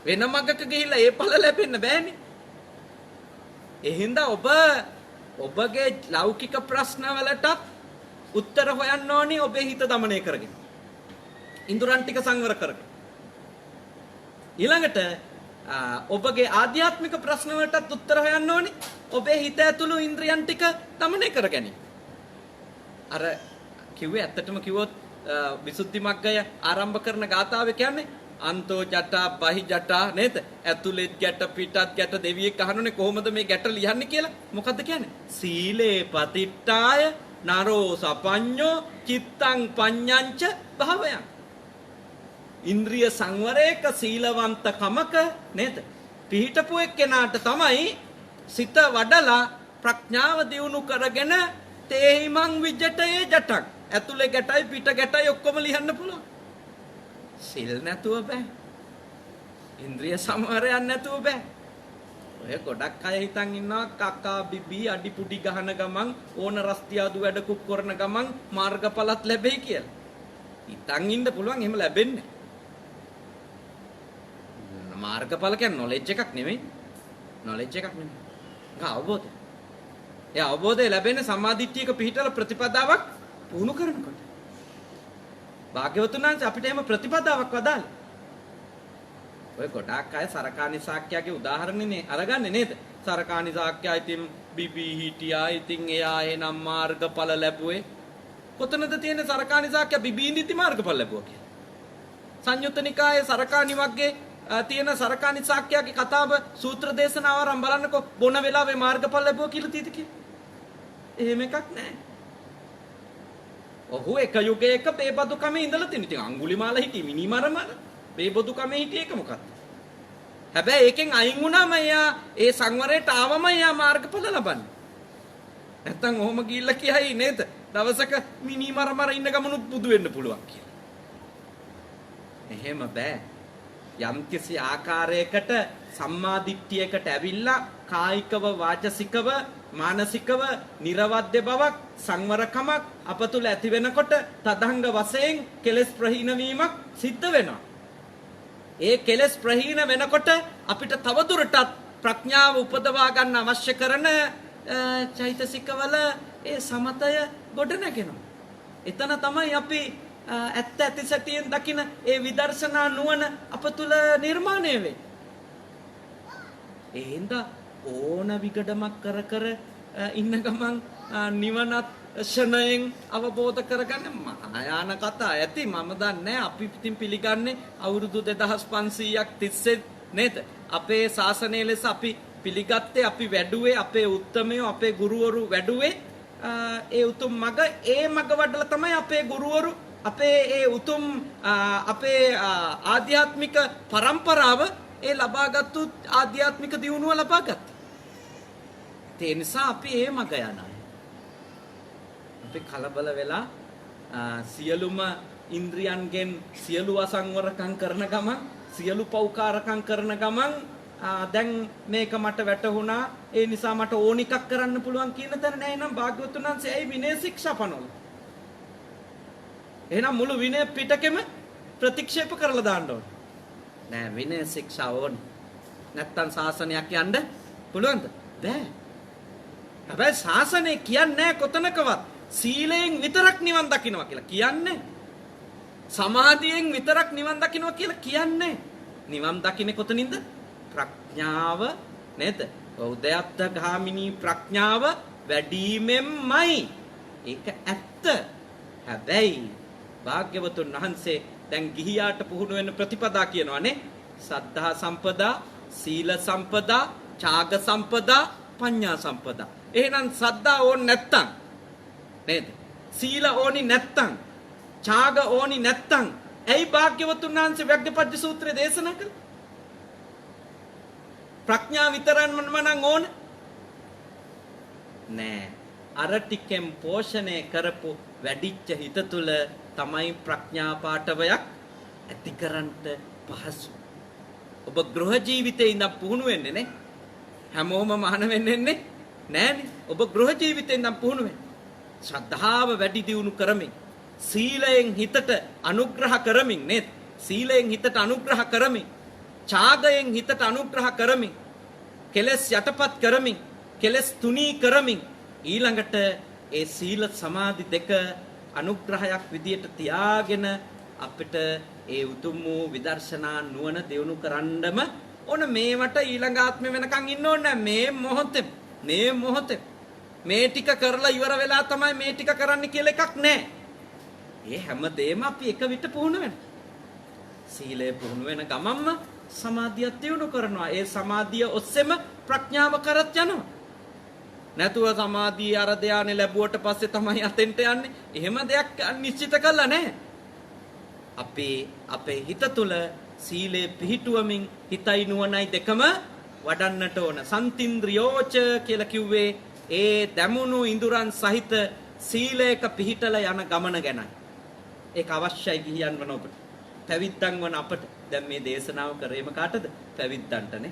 වෙන මගක ගිහිල්ලා ඒ ඵල ලැබෙන්න බෑනේ. ඒ හින්දා ඔබගේ ලෞකික ප්‍රශ්න වලට උත්තර හොයන්න ඕනේ ඔබේ හිත দমনය කරගෙන. ඉන්ද්‍රයන් ටික සංවර කරගෙන. ඊළඟට ඔබගේ ආධ්‍යාත්මික ප්‍රශ්න වලටත් උත්තර හොයන්න ඕනේ ඔබේ හිත ඇතුළු ඉන්ද්‍රයන් ටික দমনය කරගැනීම. අර කිව්වේ ඇත්තටම කිව්වොත් විසුද්ධි මග්ගය ආරම්භ කරන ගාථාවේ කියන්නේ අන්තෝ ජටා බහි ජටා නේද? ඇතුළෙත් ගැට පිටත් ගැට දෙවියෙක් අහනෝනේ කොහොමද මේ ගැට ලියන්නේ කියලා. මොකද්ද කියන්නේ? සීලේ පතිට්ඨාය නරෝ සපඤ්ඤෝ චිත්තං පඤ්ඤංච භාවයන්. ඉන්ද්‍රිය සංවරයක සීලවන්ත කමක නේද? පිහිටපු එක්කෙනාට තමයි සිත වඩලා ප්‍රඥාව දියුණු කරගෙන තේහිමං විජ්ජටේ ජටක්. ඇතුලේ ගැටයි පිට ගැටයි ඔක්කොම ලියන්න පුළුවන්. සිල් නැතුව බෑ. ඉන්ද්‍රිය සංවරයක් නැතුව බෑ. ඔය ගොඩක් අය හිතන් ඉන්නවා කක්කා බිබී අඩිපුඩි ගහන ගමන් ඕන රස්තියාදු වැඩ කුක් කරන ගමන් මාර්ගඵලත් ලැබෙයි කියලා. හිතන් ඉන්න පුළුවන් එහෙම ලැබෙන්නේ. මාර්ගඵල කියන්නේ නොලෙජ් එකක් නෙමෙයි. නොලෙජ් එකක් නෙමෙයි. ඒක අවබෝධය. ඒ අවබෝධය ලැබෙන්නේ සම්මාදිට්ඨියක පිහිටල ප්‍රතිපදාවක් පුහුණු කරනකොට. භාග්‍යවතුන් වහන්සේ අපිට එහෙම ප්‍රතිපදාවක් වදාළේ. ඔය ගොඩාක් අය සරකානි සාක්‍යයගේ උදාහරණනේ අරගන්නේ නේද? සරකානි සාක්‍යය ඉතින් බිබී හිටියා. ඉතින් එයා එනම් මාර්ගඵල ලැබුවේ. කොතනද තියෙන සරකානි සාක්‍ය බිබී ඉඳිති මාර්ගඵල ලැබුවා කියලා. සංයුත්ත නිකායේ සරකානි වර්ගයේ තියෙන සරකානි සාක්‍යගේ කතාව සූත්‍ර දේශනාව ආරම්භ බලන්නකො බොන වෙලාවේ මාර්ගඵල ලැබුවා කියලා තියෙද කියලා. එහෙම එකක් නැහැ. ඔහු එක යුගයක බේබදු කමේ ඉඳලා තිනේ. ඉතින් අඟුලිමාල හිටියේ මිනිමරමන බේබදු කමේ හිටියේ ඒක මොකක්ද? හැබැයි ඒකෙන් අයින් වුණාම එයා ඒ සංවරයට ආවම එයා මාර්ගඵල ලබන්නේ. නැත්තම් ඔහොම ගිහිල්ලා කියයි නේද? දවසක මිනිමරමර ඉන්න ගමනු බුදු වෙන්න පුළුවන් කියලා. එහෙම බෑ. යම්කිසි ආකාරයකට සම්මාදිට්ඨියකට ඇවිල්ලා කායිකව වාචසිකව මානසිකව නිර්වද්‍ය බවක් සංවරකමක් අප තුළ ඇති වෙනකොට තදංග වශයෙන් කෙලෙස් ප්‍රහීන වීමක් සිද්ධ වෙනවා. ඒ කෙලෙස් ප්‍රහීන වෙනකොට අපිට තවදුරටත් ප්‍රඥාව උපදවා ගන්න අවශ්‍ය කරන චෛතසිකවල ඒ සමතය ගොඩ නැගෙනවා. එතන තමයි අපි ඇත්ත ඇති සැටියෙන් දකින ඒ විදර්ශනා නුවණ අප තුළ නිර්මාණය වෙන්නේ. ඒ හින්දා ඕන විගඩමක් කර කර ඉන්න ගමන් නිවනත් ෂණයෙන් අවබෝධ කරගන්න මහායාන කතා ඇති. මම දන්නේ අපි ඉතින් පිළිගන්නේ අවුරුදු 2500ක් තිස්සේ නේද? අපේ ශාසනය ලෙස අපි පිළිගත්තේ අපි වැඩුවේ අපේ උත්තමයෝ අපේ ගුරුවරු වැඩුවේ ඒ උතුම් මග ඒ මග වඩලා තමයි අපේ ගුරුවරු අපේ ඒ උතුම් අපේ ආධ්‍යාත්මික પરම්පරාව ඒ ලබාගත්තු ආධ්‍යාත්මික දියුණුව ලබාගත්තා. ඒ නිසා අපි ඒ මග යනවා. අපි කලබල වෙලා සියලුම ඉන්ද්‍රියන්ගෙන් සියලු අසංවරකම් කරන ගමන් සියලු පෞකාරකම් කරන ගමන් දැන් මේක මට වැටහුණා ඒ නිසා මට ඕන එකක් කරන්න පුළුවන් කියන තැන නෑ. නම් භාග්‍යවතුන් වහන්සේ ඇයි විනය ශික්ෂා පනවල? එහෙනම් මුළු විනය පිටකෙම ප්‍රතික්ෂේප කරලා දාන්න ඕන. නෑ විනය ශික්ෂා ඕන. නැත්තම් ශාසනයක් යන්න පුළුවන්ද? බෑ. හැබැයි ශාසනය කියන්නේ කොතනකවත් සීලයෙන් විතරක් නිවන් දකින්නවා කියලා කියන්නේ. සමාධියෙන් විතරක් නිවන් දකින්නවා කියලා කියන්නේ. නිවන් දකින්නේ කොතනින්ද? ප්‍රඥාව නේද? උදයත්ත ගාමිනී ප්‍රඥාව වැඩිමෙන්මයි. ඒක ඇත්ත. හැබැයි භාග්‍යවතුන් වහන්සේ දැන් ගිහියාට පුහුණු වෙන ප්‍රතිපදා කියනවානේ. සද්ධා සම්පදා, සීල සම්පදා, ඡාග සම්පදා, පඤ්ඤා සම්පදා. එහෙනම් සද්ධා ඕන නැත්තම් නේද? සීල ඕනි නැත්තම්, ඡාග ඕනි නැත්තම් ඇයි භාග්‍යවතුන් වහන්සේ වග්ගපච්ච සූත්‍රය දේශනා කළේ? ප්‍රඥා විතරන්ම නම් ඕන නෑ. අර ටිකෙන් පෝෂණය කරපු වැඩිච්ච හිත තුල තමයි ප්‍රඥා පාඨවයක් ඇති කරන්ට පහසු. ඔබ ගෘහ ජීවිතේ ඉඳන් පුහුණු වෙන්නේ නේ. හැමෝම මහාන වෙන්නේ නෑනේ. ඔබ ගෘහ ජීවිතේ ඉඳන් පුහුණු වෙන්නේ. ශ්‍රද්ධාව වැඩි දියුණු කරමින්, සීලයෙන් හිතට අනුග්‍රහ කරමින් නේද? සීලයෙන් හිතට අනුග්‍රහ කරමින්, ඡාගයෙන් හිතට අනුග්‍රහ කරමින්, කෙලස් යටපත් කරමින්, කෙලස් තුනී කරමින් ඊළඟට ඒ සීල සමාධි දෙක අනුග්‍රහයක් විදියට තියාගෙන අපිට ඒ උතුම් වූ විදර්ශනා නුවණ දියුණු කරන්නම ඕන. මේවට ඊළඟ ආත්මෙ වෙනකන් ඉන්න ඕනේ නැහැ. මේ මොහොතේ මේ ටික කරලා ඉවර වෙලා තමයි මේ ටික කරන්න කියලා එකක් නැහැ. ඒ හැමදේම අපි එක විට පුහුණු වෙනවා. සීලය පුහුණු වෙන ගමන්ම සමාධිය දියුණු කරනවා. ඒ සමාධිය ඔස්සේම ප්‍රඥාව කරත් යනවා. නැතුව සමාධිය අර ධානය ලැබුවට පස්සේ තමයි අතෙන්ට යන්නේ. එහෙම දෙයක් නිශ්චිත කළා නැහැ. අපේ හිත තුළ සීලේ පිහිටුවමින් හිතයි නුවණයි දෙකම වඩන්නට ඕන. සන්තින්ද්‍රියෝච කියලා කිව්වේ ඒ දමුණු ඉඳුරන් සහිත සීලයක පිහිටලා යන ගමන ගැනයි. ඒක අවශ්‍යයි ගිහියන් වන ඔබට. පැවිද්දන් වන අපට. දැන් මේ දේශනාව කරේම කාටද? පැවිද්දන්ටනේ.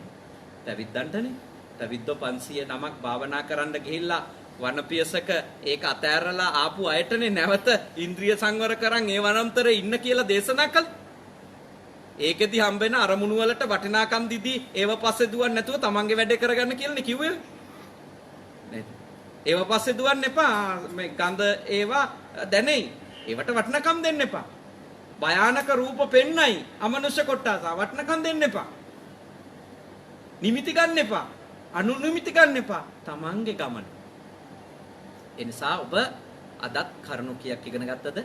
පැවිද්දෝ 500 නමක් භාවනා කරන්න ගිහිල්ලා වනපියසක ඒක අතෑරලා ආපු අයටනේ නැවත ඉන්ද්‍රිය සංවර කරන් ඒ වනම්තරේ ඉන්න කියලා දේශනා කළා. ඒකෙදි හම්බෙන අරමුණු වලට වටිනාකම් දීදී ඒව පස්සේ දුවන්නේ නැතුව තමන්ගේ වැඩේ කරගන්න කියලානේ කිව්වේ. නේද? ඒව පස්සේ දුවන්න එපා. මේ ගඳ ඒවා දැනෙයි. ඒවට වටිනාකම් දෙන්න එපා. භයානක රූප පෙන්නයි අමනුෂ්‍ය කොටස වටිනාකම් දෙන්න එපා. නිමිති ගන්න එපා. අනුනිමිති ගන්න එපා. තමන්ගේ ගමන. ඒ නිසා ඔබ අදත් කරුණු කීයක් ඉගෙන ගත්තද?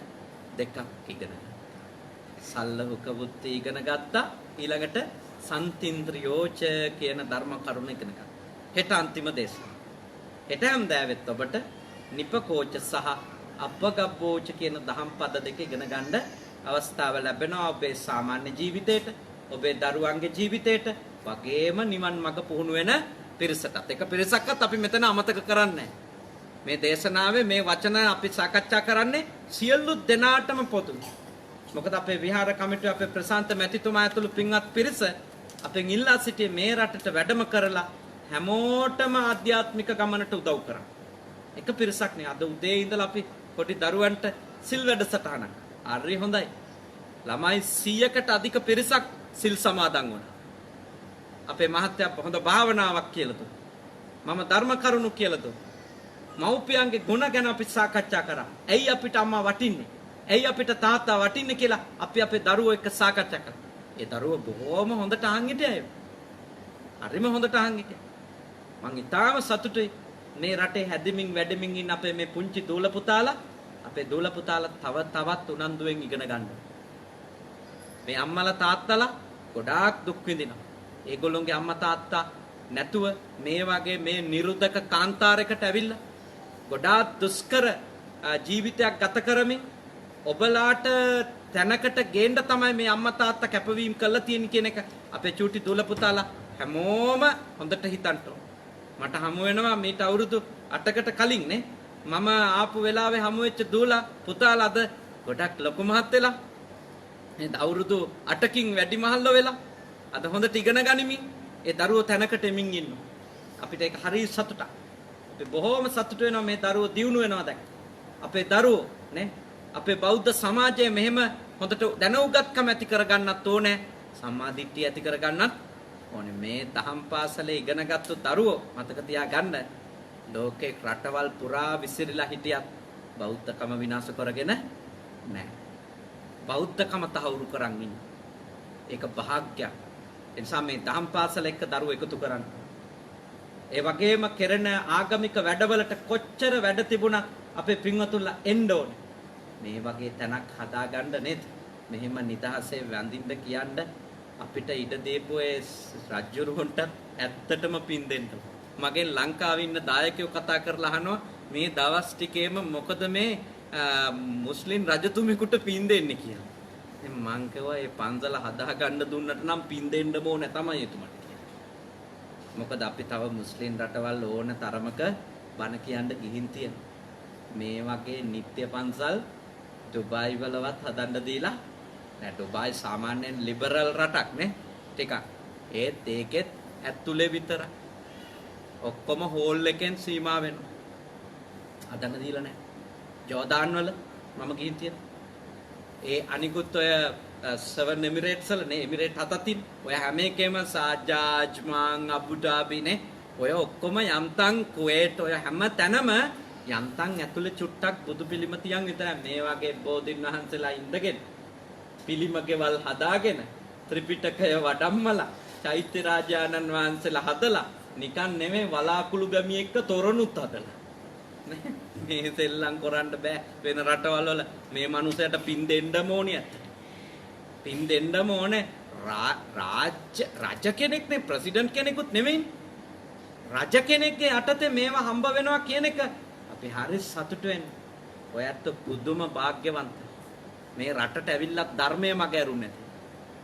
දෙකක් ඉගෙන ගත්තා. සල්ලහුක බුද්ධි ඉගෙන ගත්තා. ඊළඟට සන්තින්ද්‍රියෝච කියන ධර්ම කරුණ ඉගෙන ගත්තා. හෙට අන්තිම දේශනාව. හෙට හැන්දෑවෙත් ඔබට නිපකෝච සහ අපගබ්බෝච කියන දහම් පද දෙක ඉගෙන ගන්න අවස්ථාව ලැබෙනවා ඔබේ සාමාන්‍ය ජීවිතේට, ඔබේ දරුවන්ගේ ජීවිතේට, වගේම නිවන් මඟ පුහුණු වෙන පිරිසටත්. එක පිරිසක්වත් අපි මෙතන අමතක කරන්නේ මේ දේශනාවේ මේ වචන අපි සාකච්ඡා කරන්නේ සියලු දෙනාටම පොදුයි. මොකද අපේ විහාර කමිටුව අපේ ප්‍රශාන්ත මැතිතුමා ඇතුළු පින්වත් පිරිස අපෙන් ඉල්ලා සිටියේ මේ රටට වැඩම කරලා හැමෝටම ආධ්‍යාත්මික ගමනට උදව් කරන්න. එක පිරිසක් නේ අද උදේ ඉඳලා අපි පොඩි දරුවන්ට සිල් වැඩසටහනක්. හරි හොඳයි. ළමයි 100කට අධික පිරිසක් සිල් සමාදන් වුණා. අපේ මහත්තයා හොඳ භාවනාවක් කියලා දුන්නා. මම ධර්ම කරුණු කියලා දුන්නා. මව්පියන්ගේ ගුණ ගැන අපි සාකච්ඡා කරා. ඇයි අපිට අම්මා වටින්නේ? ඇයි අපිට තාත්තා වටින්නේ කියලා අපි අපේ දරුවෝ එක්ක සාකච්ඡා කරා. ඒ දරුවෝ බොහොම හොඳට අහන් හිටියා. හරිම හොඳට අහන් හිටියා. මං ඊටාම සතුටුයි මේ රටේ හැදෙමින් වැඩෙමින් ඉන්න අපේ මේ පුංචි දූල පුතාලා අපේ දූල පුතාලා තවත් උනන්දුවෙන් ඉගෙන ගන්න. මේ අම්මලා තාත්තලා ගොඩාක් දුක් විඳිනවා. ඒගොල්ලොන්ගේ අම්මා තාත්තා නැතුව මේ වගේ මේ නිරුද්ධක කාන්තාරයකට ඇවිල්ලා ගොඩාක් දුෂ්කර ජීවිතයක් ගත කරමින් ඔබලාට තැනකට ගේන්න තමයි මේ අම්මා තාත්තා කැපවීම කළා තියෙන කියන එක අපේ චූටි දූල පුතාලා හැමෝම හොඳට හිතන්න ඕන. මට හමු වෙනවා මීට අවුරුදු 8කට කලින් නේ මම ආපු වෙලාවේ හමු වෙච්ච දූලා පුතාලා අද ගොඩක් ලොකු මහත් වෙලා නේද අවුරුදු 8කින් වැඩි මහල්ල වෙලා අද හොඳට ඉගෙන ගනිමින් ඒ දරුවෝ තැනකට එමින් ඉන්නවා. අපිට ඒක හරිය සතුටක්. අපි බොහොම සතුට වෙනවා මේ දරුවෝ දියුණු වෙනවා දැක්ක. අපේ දරුවෝ නේ අපේ බෞද්ධ සමාජයේ මෙහෙම හොඳට දැනුගත්කම ඇති කරගන්නත් ඕනේ. සම්මා දිට්ඨිය ඇති කරගන්නත් ඕනේ. මේ දහම් පාසලේ ඉගෙනගත්තු දරුවෝ මතක තියාගන්න ලෝකේ රටවල් පුරා විසිරීලා හිටියත් බෞද්ධකම විනාශ කරගෙන නැහැ. බෞද්ධකම තහවුරු කරන් ඉන්නේ. ඒක භාග්‍යයක්. ඒ නිසා මේ දහම් පාසල එක්ක දරුවෝ එකතු කරන්න. ඒ වගේම කෙරෙන ආගමික වැඩවලට කොච්චර වැඩ තිබුණත් අපේ පින්වතුන්ලා එන්න ඕනේ. මේ වගේ තැනක් හදාගන්න නේද? මෙහෙම නිදහසේ වඳින්න කියන්න අපිට ඉඩ දීපු ඒ රජුරුවන්ට ඇත්තටම පින් දෙන්න. මගෙන් ලංකාවේ ඉන්න දායකයෝ කතා කරලා අහනවා මේ දවස් ටිකේම මොකද මේ මුස්ලිම් රජතුමෙකුට පින් දෙන්නේ කියලා. ඉතින් මං කිව්වා මේ පන්සල හදාගන්න දුන්නට නම් පින් දෙන්න ඕනේ තමයි එතුමට කියලා. මොකද අපි තව මුස්ලිම් රටවල් ඕන තරමක බණ කියන්න ගිහින් තියෙනවා. මේ වගේ නිත්‍ය පන්සල් ඩුබායි වලවත් හදන්න දීලා නෑ. ඩුබායි සාමාන්‍යයෙන් ලිබරල් රටක් නේ ටිකක්. ඒකෙත් ඇතුලේ විතරයි. ඔක්කොම හෝල් එකෙන් සීමා වෙනවා. හදන්න දීලා නෑ. ජෝර්දාන් වල මම ගිහින් තියෙනවා. ඒ අනිකුත් ඔය සෙවන් එමිරේට්ස් වල නේ එමිරේට් හතතින් ඔය හැම එකේම සාජා අජ්මාන් අබුඩාබි නේ ඔය ඔක්කොම යම්තම් කුවේට් ඔය හැම තැනම යන්තම් ඇතුලේ චුට්ටක් බුදු පිළිම තියන් විතරයි මේ වගේ බෝධින් වහන්සේලා ඉඳගෙන පිළිමකේවල් හදාගෙන ත්‍රිපිටකය වඩම්මලා චෛත්‍ය රාජානන් වහන්සේලා හදලා නිකන් නෙමෙයි වලාකුළු ගමි එක්ක තොරණුත් හදලා නේ මේ සෙල්ලම් කරන්න බෑ වෙන රටවල් වල මේ මිනිසයාට පින් දෙන්නම ඕනේ පින් දෙන්නම ඕනේ රාජ කෙනෙක් නේ ප්‍රෙසිඩන්ට් කෙනෙකුත් නෙමෙයි රජ කෙනෙක්ගේ යටතේ මේවා හම්බ වෙනවා කියන එක අපි හරි සතුටු වෙන්නේ. ඔයත් පුදුම වාග්යවන්ත. මේ රටට ඇවිල්ලා ධර්මයේ මග ඇරුන්නේ නැති.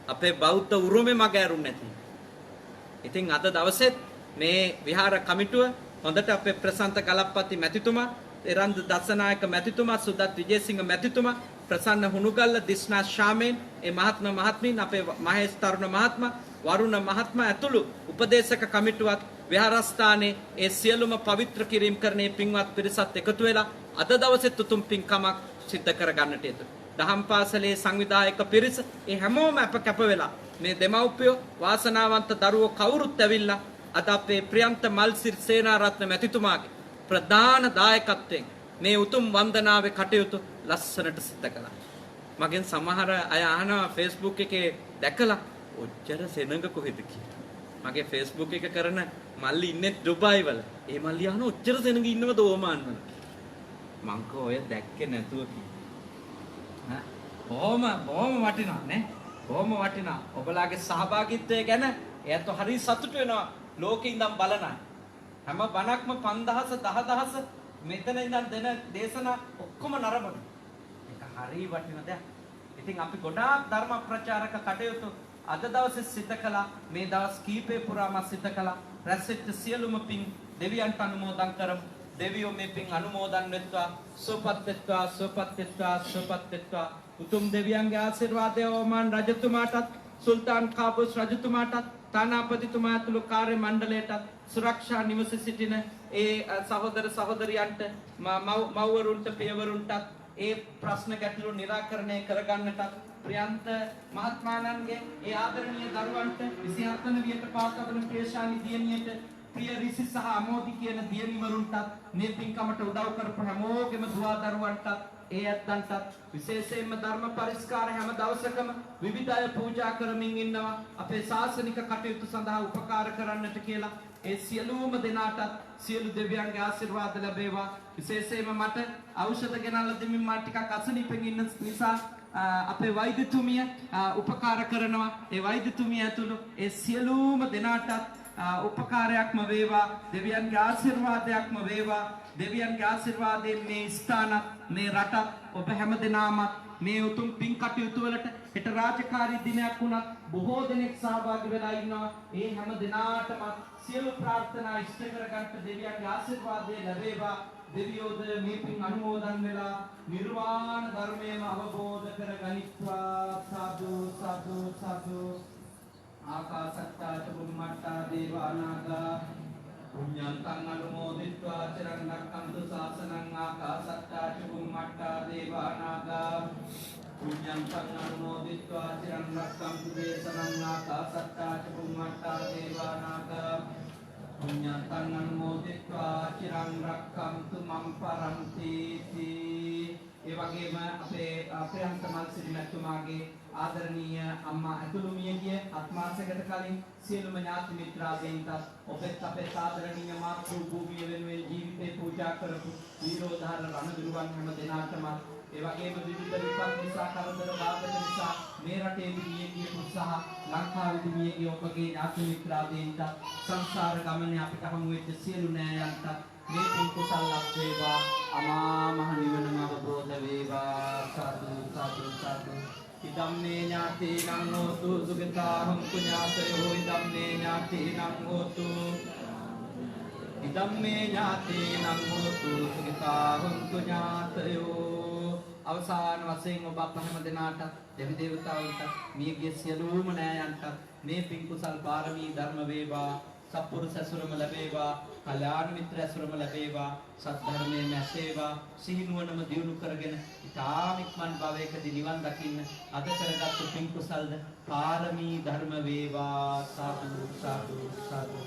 අපේ බෞද්ධ උරුමේ මග ඇරුන්නේ නැති. ඉතින් අද දවසේ මේ විහාර කමිටුව හොඳට අපේ ප්‍රසන්ත කලප්පති මැතිතුමා, එරන්දු දසනායක මැතිතුමා, සුදත් විජේසිංහ මැතිතුමා, ප්‍රසන්න හුණුගල්ල, දිස්නා ශාමෙන්, ඒ මහත්මීන් අපේ මහේෂ් තරුණ මහත්මයා, වරුණ මහත්මයා ඇතුළු උපදේශක කමිටුවත් විහාරස්ථානයේ ඒ සියලුම පවිත්‍ර කිරීම කරන්නේ පින්වත් පිරිසත් එකතු වෙලා අද දවසේ තුතුම් පින්කමක් සිද්ධ කර ගන්නට යුතුයි. දහම් පාසලේ සංවිධායක පිරිස ඒ හැමෝම අප වෙලා මේ දෙමව්පියෝ වාසනාවන්ත දරුවෝ කවුරුත් ඇවිල්ලා අද අපේ ප්‍රියන්ත මල්සිරි සේනාරත්න මැතිතුමාගේ ප්‍රධාන දායකත්වයෙන් මේ උතුම් වන්දනාවේ කටයුතු ලස්සනට සිද්ධ කළා. මගෙන් සමහර අය අහනවා Facebook එකේ දැකලා ඔච්චර සෙනඟ කොහෙද කියලා. මගේ Facebook එක කරන මල්ලි ඉන්නේ ඩුබායි වල. ඒ මල්ලි අහන ඔච්චර සෙනඟ ඉන්නවද ඕමාන් වල? මං කෝ ඔය දැක්කේ නැතුව කි. හා බොහොම වටිනා නේ. බොහොම වටිනා. ඔබලාගේ සහභාගීත්වය ගැන එයාට හරි සතුටු වෙනවා. ලෝකේ ඉඳන් බලන හැම බණක්ම 5000 10000 මෙතන ඉඳන් දෙන දේශනා ඔක්කොම නරඹන. ඒක හරි වටින දෙයක්. ඉතින් අපි ගොඩාක් ධර්ම ප්‍රචාරක කටයුතු අද දවසේ සිත කළා. මේ දවස් කීපේ පුරාම සිත කළා. රැස්වෙච්ච සියලුම පින් දෙවියන්ට අනුමෝදන් කරමු. දෙවියෝ මේ පින් අනුමෝදන් වෙත්වා. සුවපත් වෙත්වා, සුවපත් වෙත්වා, සුවපත් වෙත්වා. උතුම් දෙවියන්ගේ ආශිර්වාදය ඕමාන් රජතුමාටත්, සුල්තාන් කාබුස් රජතුමාටත්, තානාපතිතුමා ඇතුළු කාර්ය මණ්ඩලයටත්, සුරක්ෂා නිවසේ සිටින ඒ සහෝදර සහෝදරියන්ට, මව්වරුන්ට, පියවරුන්ටත් ඒ ප්‍රශ්න ගැටලු निराකරණය කරගන්නටත්, ප්‍රියන්ත මහත්මාණන්ගේ ඒ ආදරණීය දරුවන්ට 27 වන වියට පාකවන ප්‍රේෂානි දියණියට, ප්‍රිය රිසි සහ අමෝදි කියන දියණිවරුන්ටත්, මේ පින්කමට උදව් කරපු හැමෝගෙම දුවා දරුවන්ටත්, ඒ ඇත්තන්ටත් විශේෂයෙන්ම ධර්ම පරිස්කාර හැම දවසකම විවිධ අය පූජා කරමින් ඉන්නවා අපේ ශාසනික කටයුතු සඳහා උපකාර කරන්නට කියලා. ඒ සියලුම දෙනාටත් සියලු දෙවියන්ගේ ආශිර්වාද ලැබේවා. විශේෂයෙන්ම මට ඖෂධ ගෙනල්ලා දෙමින් මා ටිකක් අසනීපෙන් ඉන්න නිසා අපේ වෛද්‍යතුමිය උපකාර කරනවා. ඒ වෛද්‍යතුමිය ඇතුළු ඒ සියලුම දෙනාටත් උපකාරයක්ම වේවා. දෙවියන්ගේ ආශිර්වාදයක්ම වේවා. දෙවියන්ගේ ආශිර්වාදයෙන් මේ ස්ථානත්, මේ රටත්, ඔබ හැමදෙනාම මේ උතුම් පින් කටයුතු වලට හෙට රාජකාරී දිනයක් වුණත් බොහෝ දෙනෙක් සහභාගී වෙලා ඉන්නවා. ඒ හැම දිනාටම සියලු ප්‍රාර්ථනා ඉෂ්ට කරගන්න දෙවියන්ගේ ආශිර්වාදය ලැබේවා. දෙවියෝද මේ පින් අනුමෝදන් වෙලා නිර්වාණ ධර්මයම අවබෝධ කරගනිත්වා. සාදු සාදු සාදු. ආකාසත්තා චුම්මත්තා දේවානාගා පුඤ්ඤන්තං අනුමෝදිत्वा චිරං රක්ඛන්තු ශාසනං. ආකාසත්තා චුම්මත්තා දේවානාගා පුඤ්ඤන්තං අනුමෝදිत्वा චිරං රක්ඛන්තු දේශනං. ආකාසත්තා චුම්මත්තා දේවානාගා පුඤ්ඤන්තං අනුමෝදිत्वा චිරං රක්ඛන්තු මම් පරන්ති. ඒ වගේම අපේ ප්‍රියන්ත මල්සිරි මැතිතුමාගේ ආදරණීය අම්මා ඇතුළු මියගිය ආත්මාසයකට කලින් සියලුම ඥාති මිත්‍රාදීන්ට ඔබත් අපේ ආදරණීය මාතෘ භූමිය වෙනුවෙන් ජීවිතේ පූජා කරපු වීරෝදාර රණවිරුවන් හැම දෙනාටම ඒ වගේම විවිධ විපත් නිසා කරදර බාධක නිසා මේ රටේ මියගිය පුසහ ලංකාවේ මියගිය ඔබගේ ඥාති මිත්‍රාදීන්ට සංසාර ගමනේ අපිට හමු වෙච්ච සියලු නෑයන්ට මේ පින් කුසල් ලක් වේවා. අමා මහ නිවනම අවබෝධ වේවා. සාදු සාදු සාදු. ඉදම්මේ ඥාතීනං හෝතු සුඛිතා හොන්තු ඥාතයෝ. ඉදම්මේ ඥාතීනං හෝතු ඉදම්මේ ඥාතීනං හෝතු සුඛිතා හොන්තු ඥාතයෝ. අවසාන වශයෙන් ඔබ අප හැම දෙනාට දෙවි දේවතාවුන්ට මියගිය සියලුම නෑයන්ට මේ පින් කුසල් පාරමී ධර්ම වේවා. සත්පුරුෂ ඇසුරම ලැබේවා. කල්‍යාණ මිත්‍ර ඇසුරම ලැබේවා. සත්ධර්මයේ නැසේවා. සිහිනුවණම දියුණු කරගෙන ඊටාම ඉක්මන් භවයකදී නිවන් දකින්න අද කරගත්තු පින් කුසල්ද පාරමී ධර්ම වේවා. සාදු සාදු සාදු.